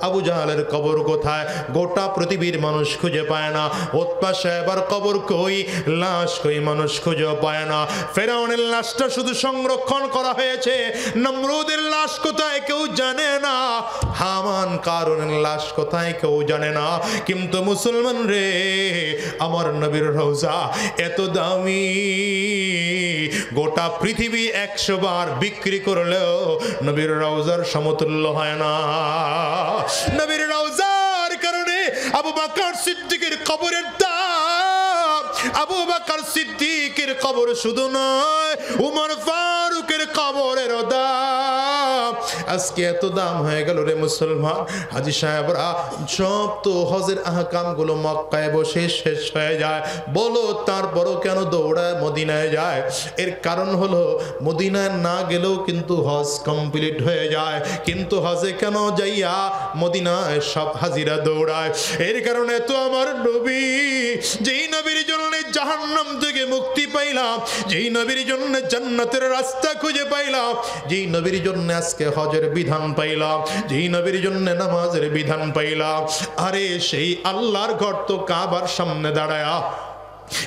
আবু জাহালের কবর কোথায়? গোটা পৃথিবীর মানুষ খুঁজে পায় না। উতবা সাহেবার কবর কই, লাশ কই, মানুষ খুঁজে পায় না। ফেরাউনের লাশটা শুধু সংরক্ষণ করা হয়েছে, নমরুদের লাশ কোথায় কেউ জানে না, হামান কারুনের লাশ কোথায় কেউ জানে না। কিন্তু মুসলমান রে, আমার নবীর রওজা এত দামি, গোটা পৃথিবী 100 বার বিক্রি করলেও নবীর রওজার সমতুল্য হয় না। নবীর রওজার কারণে আবু বকর সিদ্দিকের কবরের দাম, আবু বকর সিদ্দিকের কবর শুধু নয়, উমর ফারুকের কবরের দাম আজকে এত দাম হয়ে গেল রে মুসলমান। হাজী সাহেবরা সব তো হজের আহকামগুলো মক্কায় বসে শেষ হয়ে যায়, বলো তারপরও কেন দৌড়ায় মদিনায় যায়? এর কারণ হলো মদিনায় না গেলেও কিন্তু হজ কমপ্লিট হয়ে যায়, কিন্তু হজে কেন যাইয়া মদিনায় সব হাজিরা দৌড়ায়? এর কারণে তো আমার নবী, যেই নবীর জন্য জাহান্নাম থেকে মুক্তি পাইলাম, যেই নবীর জন্য জান্নাতের রাস্তা খুঁজে পাইলাম, যেই নবীর জন্য আজকে হজের বিধান পাইলাম, যেই নবীর জন্য নামাজের বিধান পাইলাম, আরে সেই আল্লাহর ঘর তো কাবার সামনে দাঁড়ায়া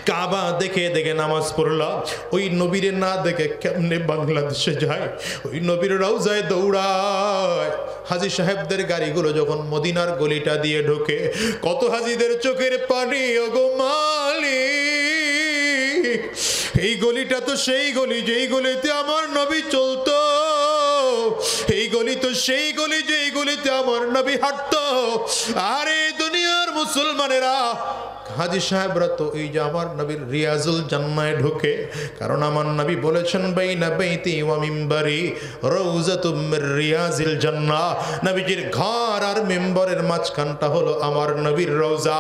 কাবা দেখে দেখে নামাজ পড়লাম। ওই নবীরে না দেখে কেমনে বাংলাদেশে যায়? ওই নবীর রওজায় দৌড়ায়। হাজী সাহেবদের গাড়িগুলো যখন মদিনার গলিটা দিয়ে ঢোকে, কত হাজীদের চোখের পানি, ওগো মালিক, এই গলিটা তো সেই গলি যেই গলিতে আমার নবী চলতো, এই গলি তো সেই গলি যেই গলিতে আমার নবী হাঁটতো। আরে দুনিয়ার মুসলমানেরা, হাজী সাহেবরা তো এই যে আমার নবীর রিয়াজুল জান্নায় ঢুকে, কারণ আমার নবী বলেছেন বাইনা বাইতি ওয়া মিম্বারি রাউযাতুম মির রিয়াজিল জান্নাহ। নবীজির ঘর আর মিম্বরের মাঝখানটা হলো আমার নবীর রওজা।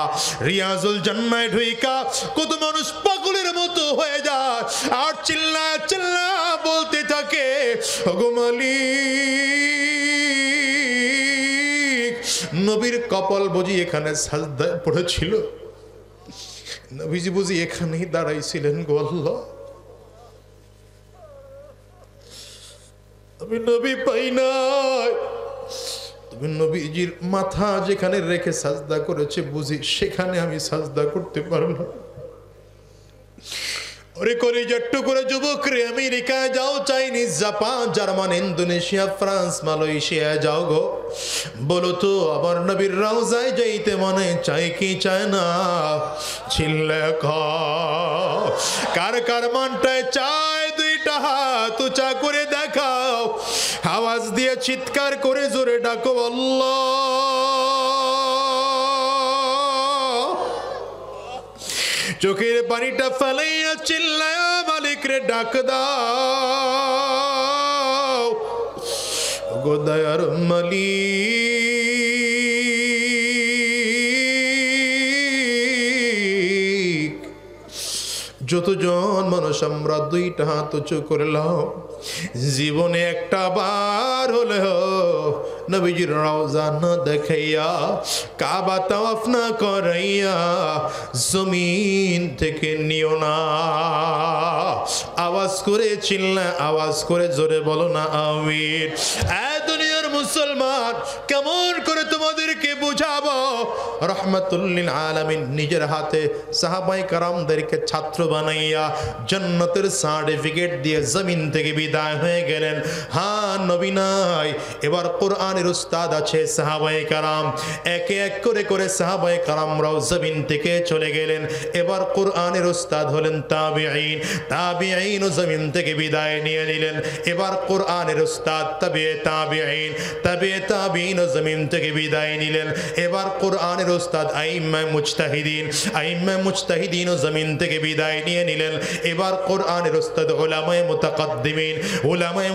রিয়াজুল জান্নায় ঢুইকা কত মানুষ পাগলের মতো হয়ে যায় আর চিল্লা চিল্লা বলতে থাকে, ওগো মালিক, নবীর কপাল বুঝি এখানে সাজদায় পড়েছিল, নবীজি বুঝি এখানেই দাঁড়াইছিলেন গো আল্লাহ, আমি নবী পাই নাই। তুমি নবীজির মাথা যেখানে রেখে সাজদা করেছে বুঝি সেখানে আমি সাজদা করতে পারলাম। ওরে কলিজাট্টু করে যুবক রে, আমেরিকায় যাও, Chinese, Japan, German, Indonesia, France, Malaysia যাও গো, বলো তো আমার নবীর রওজায় যাইতে মনে চাই কি চায় না? চিল্লা কার কার মনটায় চায়? দুইটা হাত উঁচা করে দেখাও, আওয়াজ দিয়ে চিৎকার করে জোরে ডাকো আল্লাহ। চোখের পানিটা ফেলাইয়া চিল্লায়া মালিক রে ডাক দাও, গো দয়ার মালিক। যতজন মানুষ আমরা দুইটা হাত উঁচু করলাম, জীবনে একটা বার হলেও নবীজির রওজা না দেখাইয়া, কাবা তাওয়াফ না করাইয়া জমিন থেকে নিও না। আওয়াজ করে চিল্লা, আওয়াজ করে জোরে বলো না আমিন। দুনিয়ার মুসলমান, কেমন করে তোমাদেরকে বুঝাবো? রহমাতুল লিল আলামিন নিজের হাতে সাহাবায়ে কেরামদেরকে ছাত্র বানাইয়া জান্নাতের সার্টিফিকেট দিয়ে জমিন থেকে বিদায় হয়ে গেলেন। হ্যাঁ, নবী নাই, এবার কোরআনের উস্তাদ আছে সাহাবায়ে কেরাম। একে এক করে করে সাহাবায়ে কেরামরাও জমিন থেকে চলে গেলেন। এবার কোরআনের উস্তাদ হলেন তাবিঈন। তাবিঈনও জমিন থেকে বিদায় নিয়ে নিলেন। এবার কোরআনের উস্তাদ তাবিঈন। তাবিঈনও জমিন থেকে বিদায় নিলেন। এবার কোরআনের উস্তাদ আইম্মায়ে মুজতাহিদিনও জমিন থেকে বিদায় নিয়ে নিলেন। এবার কোরআনের উস্তাদ উলামায়ে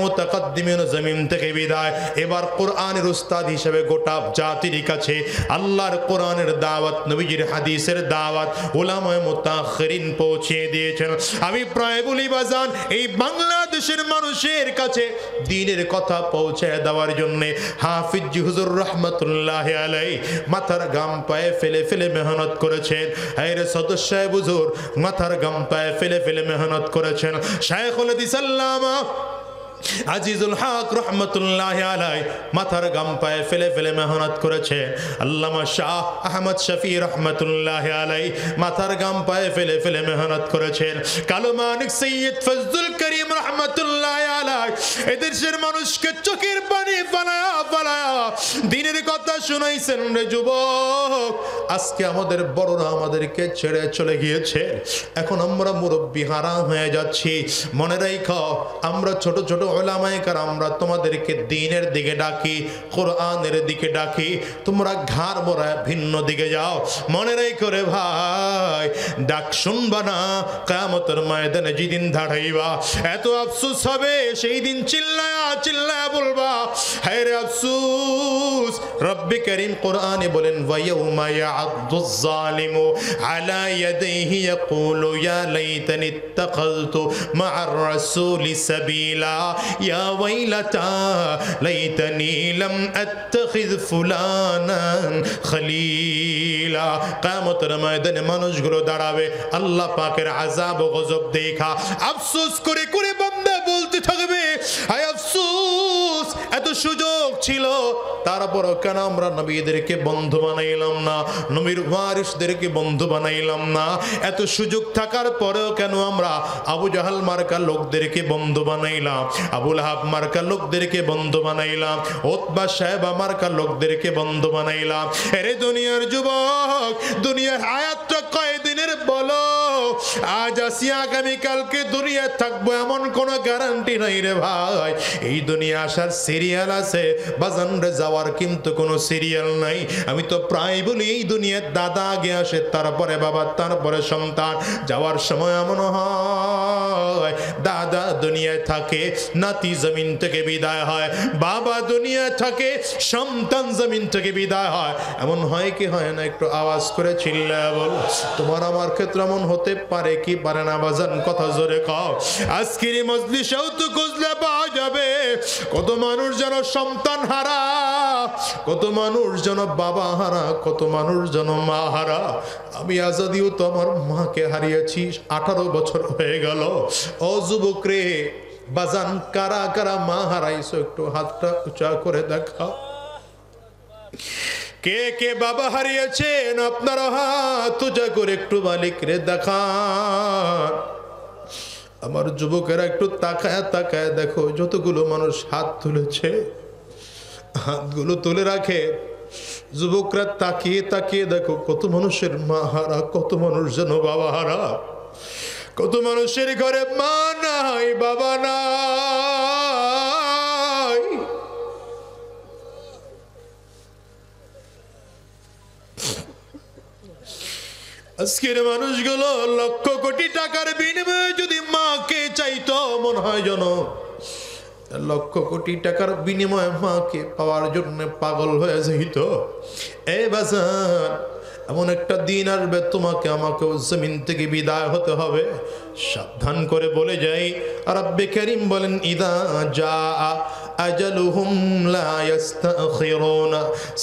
মুতাকাদ্দিমিন জমিন থেকে বিদায়। এবার কোরআনের উস্তাদ হিসেবে গোটা জাতির কাছে আল্লাহর কোরআনের দাওয়াত, নবীজির হাদিসের দাওয়াত উলামায়ে মুতাআখিরিন পৌঁছে দিয়েছেন। আমি প্রায় বলি বাজান, এই বাংলাদেশের মানুষের কাছে দ্বীনের কথা পৌঁছে দেওয়ার জন্য হাফিজ হুজুর রহমাতুল্লাহি আলাইহি মাথার গাম পায়ে ফেলে ফেলে মেহনত করেছেন। এর সদস্য হুজুর মাথার গাম পায়ে ফেলে ফেলে মেহনত করেছেন। শাইখুল হাদিস আল্লামা আজিজুল হক রহমতুল্লাহি আলাইহি মাথার গাম পায়ে ফেলে ফেলে মেহনত করেছেন। আল্লামা শাহ আহমদ শফি রহমতুল্লাহি আলাইহি মাথার গাম পায়ে ফেলে ফেলে মেহনত করেছেন। কালো মানিক সৈয়দ ফজলুল করিম রহমতুল্লাহি আলাইহি এদেশের মানুষকে চোখের পানি ফেলায়া ফেলায়া দ্বীনের কথা শুনাইছেন রে যুবক। আজকে আমাদের বড়রা আমাদেরকে ছেড়ে চলে গিয়েছে, এখন আমরা মুরব্বি হারা হয়ে যাচ্ছি। মনে রাখো, আমরা ছোট ছোট উলামায়ে কেরামরা তোমাদেরকে দ্বীনের দিকে ডাকি, কোরআনের দিকে ডাকি, তোমরা ঘাড় মোড়ায় ভিন্ন দিকে যাও। মনে রাখো রে ভাই, ডাক শুনবা না, কিয়ামতের ময়দানে যেদিন দাঁড়াইবা এত আফসোস হবে, সেই দিন চিল্লায়া চিল্লায়া বলবা, হায় রে আফসোস। রব্বে কারীম কোরআনে বলেন, ওয়া ইয়াউমা ইয়া'আদ্দুজ জালিমু আলা ইয়াদাইহি ইয়াকুলু ইয়া লাইতানি ইত্তাখাযতু মা'আর রাসূলি সাবিলা ইয়া ওয়াইলাতা লাইতানি লাম আত্তাখিয ফুলানান খলিলা। কিয়ামতের ময়দানে মানুষগুলো দাঁড়াবে, আল্লাহ পাকের আযাব ও গজব দেখা আফসোস করে করে বান্দা বলতে থাকবে, হায় আফসোস, এত সুযোগ ছিল, তারপরও কেন আমরা নবীদেরকে বন্ধু বানাইলাম না, নবীর ওয়ারিসদেরকে বন্ধু বানাইলাম না? এত সুযোগ থাকার পরেও কেন আমরা আবু জাহাল মার্কা লোকদেরকে বন্ধু বানাইলাম, আবু লাহাব মার্কা লোকদেরকে বন্ধু বানাইলাম, উতবা সাহেবা মার্কা লোকদেরকে বন্ধু বানাইলাম? এরে দুনিয়ার যুবক, দুনিয়ার হায়াতটা কয়দিনের বলো? আজ আসি আগামী কালকে দুনিয়া থাকবো এমন কোনো গ্যারান্টি নাই রে ভাই। এই দুনিয়া আসার সিরিয়াল আছে, বাজান রে যাওয়ার কিন্তু কোনো সিরিয়াল নাই। আমি তো প্রায় বলি, এই দুনিয়ার দাদা আগে আসে, তারপরে বাবা, তারপরে সন্তান। যাওয়ার সময় এমন হয়, দাদা দুনিয়ায় থাকে, নাতি জমিন থেকে বিদায় হয়, বাবা দুনিয়ায় থাকে, সন্তান জমিন থেকে বিদায় হয়। এমন হয় কি হয় না? একটু আওয়াজ করে চিল্লায় বল। তোমার আমার ক্ষেত্রে এমন হতে পারে কি পারে না বাজান? কথা জোরে কও। আজকের এই মজলিসেও তো খুঁজলে পাওয়া যাবে কত মানুষ যেন সন্তান হারা, কত মানুষ যেন বাবা হারা, কত মানুষ যেন মা হারা। আমি আজাদিও তো আমার মাকে হারিয়েছি, 18 বছর হয়ে গেল। ও যুবক রে বাজান, কারা কারা মা হারাইছো? একটু হাতটা উঁচা করে দেখাও। কে কে বাবা হারিয়েছেন? আপনারা হাত উঁচা করে একটু মালিক রে দেখান। আমার যুবকেরা একটু তাকায় তাকায় দেখো, যতগুলো মানুষ হাত তুলেছে হাতগুলো তুলে রাখে। যুবকরা তাকিয়ে তাকিয়ে দেখো, কত মানুষের মা হারা, কত মানুষ যেন বাবা হারা, কত মানুষের ঘরে মা নাই, বাবা নাই। আজকের মানুষগুলো লক্ষ কোটি টাকার বিনিময়ে যদি মাকে চাইতো, মনে হয় যেন লক্ষ কোটি টাকার বিনিময়ে মাকে পাওয়ার জন্য পাগল হয়ে যাইত। এ বাজান, এমন একটা দিন আসবে তোমাকে আমাকেও জমিন থেকে বিদায় হতে হবে। সাবধান করে বলে যাই, রব্বে কারীম বলেন, ইদা জা আজালুহুম লা ইস্তাখিরুনা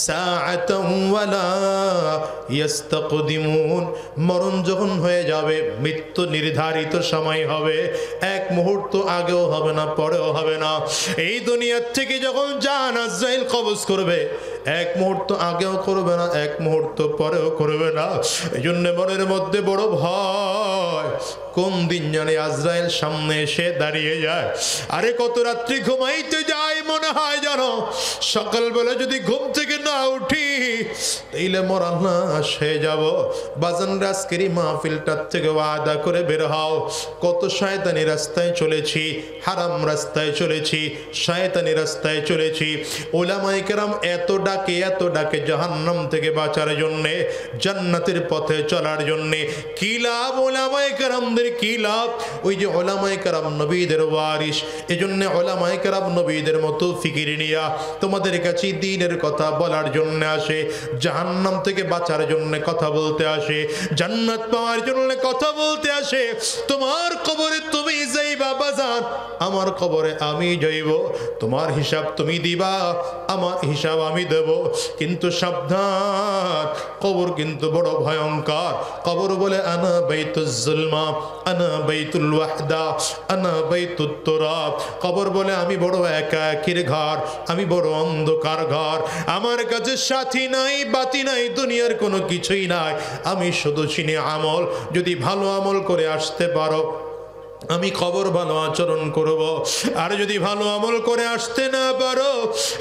সাআতান ওয়ালা ইস্তাকদিমুন। মরণ যখন হয়ে যাবে, মৃত্যু নির্ধারিত সময় হবে, এক মুহূর্ত আগেও হবে না, পরেও হবে না। এই দুনিয়ার থেকে যখন জান আজরাইল কবজ করবে, এক মুহূর্ত আগেও করবে না, এক মুহূর্ত পরেও করবে না। এই জন্য মনের মধ্যে বড় ভয়, কোন দিন জানে আজরাইল সামনে এসে দাঁড়িয়ে যায়। আরে কত রাত্রি ঘুমাইতে যাই, মনে হয় জানো সকালবেলা যদি ঘুম থেকে না উঠি তাইলে মরা না হয়ে যাব। বাজান, আজকের এই মাহফিলটার থেকে ওয়াদা করে বের হও। কত শয়তানি রাস্তায় চলেছি, হারাম রাস্তায় চলেছি, শয়তানি রাস্তায় চলেছি। উলামায়ে কেরাম এত ডাকে জাহান্নাম থেকে বাঁচার জন্যে, জান্নাতের পথে চলার জন্যে। কি লাভ উলামায়ে কেরামদের, কি লাভ? ওই যে উলামায়ে কেরাম নবীদের ওয়ারিস, এজন্য উলামায়ে কেরাম নবীদের মতো ফিকির নিয়া তোমাদের কাছে দ্বীনের কথা বলার জন্য আসে, জাহান্নাম থেকে বাঁচার জন্য কথা বলতে আসে, জান্নাত পাওয়ার জন্য কথা বলতে আসে। তোমার কবরে তুমি যাইবা বাজান, আমার কবরে আমি যাইব। তোমার হিসাব তুমি দিবা, আমার হিসাব আমি দেব। কিন্তু সাবধান, কবর কিন্তু বড় ভয়ঙ্কর। কবর বলে, আনা বাইতুজ জুলমা, আনা বাইতুল ওয়াহদা, আনা বাইতুত তুরাব। কবর বলে, আমি বড় একাকীর ঘর, আমি বড় অন্ধকার ঘর। আমার কাছে সাথী নাই, বাতি নাই, দুনিয়ার কোনো কিছুই নাই। আমি শুধু চিনি আমল। যদি ভালো আমল করে আসতে পারো, আমি কবর ভালো আচরণ করব। আর যদি ভালো আমল করে আসতে না পারো,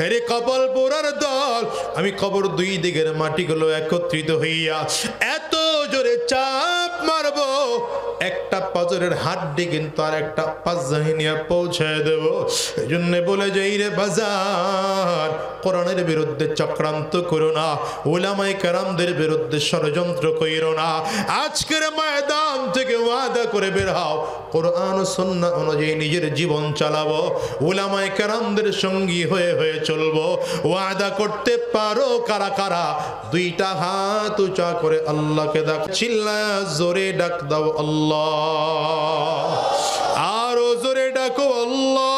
এরে কপাল পোড়ার দল, আমি কবর দুই দিকের মাটিগুলো একত্রিত হইয়া এত জোরে চাপ মারবো, একটা পাজরের হাড্ডি কিন্তু আর একটা পাজ্জাহি নিয়ে পৌঁছায় দেব। এই জন্য বলে যাই রে বাজার, কোরআনের বিরুদ্ধে চক্রান্ত করো না, উলামায়ে কেরামদের বিরুদ্ধে ষড়যন্ত্র কইরো না। আজকের ময়দান থেকে ওয়াদা করে বের হও, কোরআন ও সুন্নাহ অনুযায়ী নিজের জীবন চালাবো, উলামায়ে কেরামদের সঙ্গী হয়ে হয়ে চলবো। ওয়াদা করতে পারো কারা কারা? দুইটা হাত উঁচা করে আল্লাহকে ডাক, চিল্লায়া জোরে ডাক দাও আল্লাহ, আরো জোরে ডাকো আল্লাহ,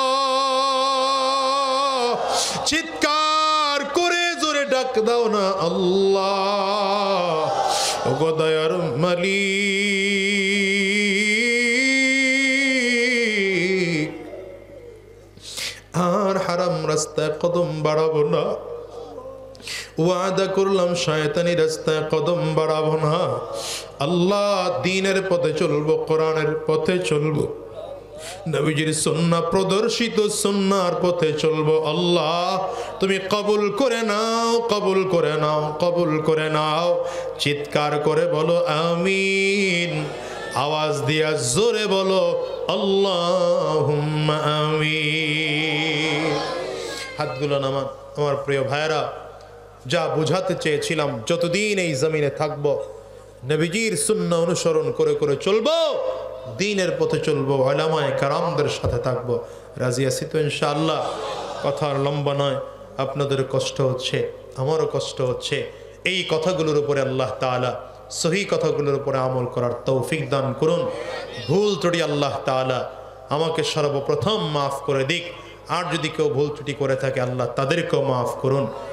চিৎকার করে জোরে ডাক দাও না আল্লাহ। ওগো দয়ার মালিক, আর হারাম রাস্তায় কদম বাড়াবো না, ওয়াদা করলাম শয়তানি রাস্তায় কদম বাড়াবো না। আল্লাহ দ্বীনের পথে চলবো, কোরআনের পথে চলবো, নবীজির সুন্নাহ প্রদর্শিত সুন্নাহর পথে চলবো। আল্লাহ তুমি কবুল করে নাও, কবুল করে নাও, কবুল করে নাও। চিৎকার করে বলো আমিন, আওয়াজ দিয়া জোরে বলো আল্লাহুম্মা আমিন। হাতগুলো নামান। আমার প্রিয় ভাইরা, যা বুঝাতে চেয়েছিলাম, যতদিন এই জমিনে থাকবো নবীজির সুন্নাহ অনুসরণ করে করে চলবো, দ্বীনের পথে চলবো, উলামায়ে কেরামদের সাথে থাকবো। রাজি আছি তো ইনশাআল্লাহ? কথা আর লম্বা নয়, আপনাদের কষ্ট হচ্ছে, আমারও কষ্ট হচ্ছে। এই কথাগুলোর উপরে আল্লাহ তাআলা সহি কথাগুলোর উপরে আমল করার তৌফিক দান করুন। ভুল ত্রুটি আল্লাহ তাআলা আমাকে সর্বপ্রথম মাফ করে দিক, আর যদি কেউ ভুল ত্রুটি করে থাকে আল্লাহ তাদেরকেও মাফ করুন।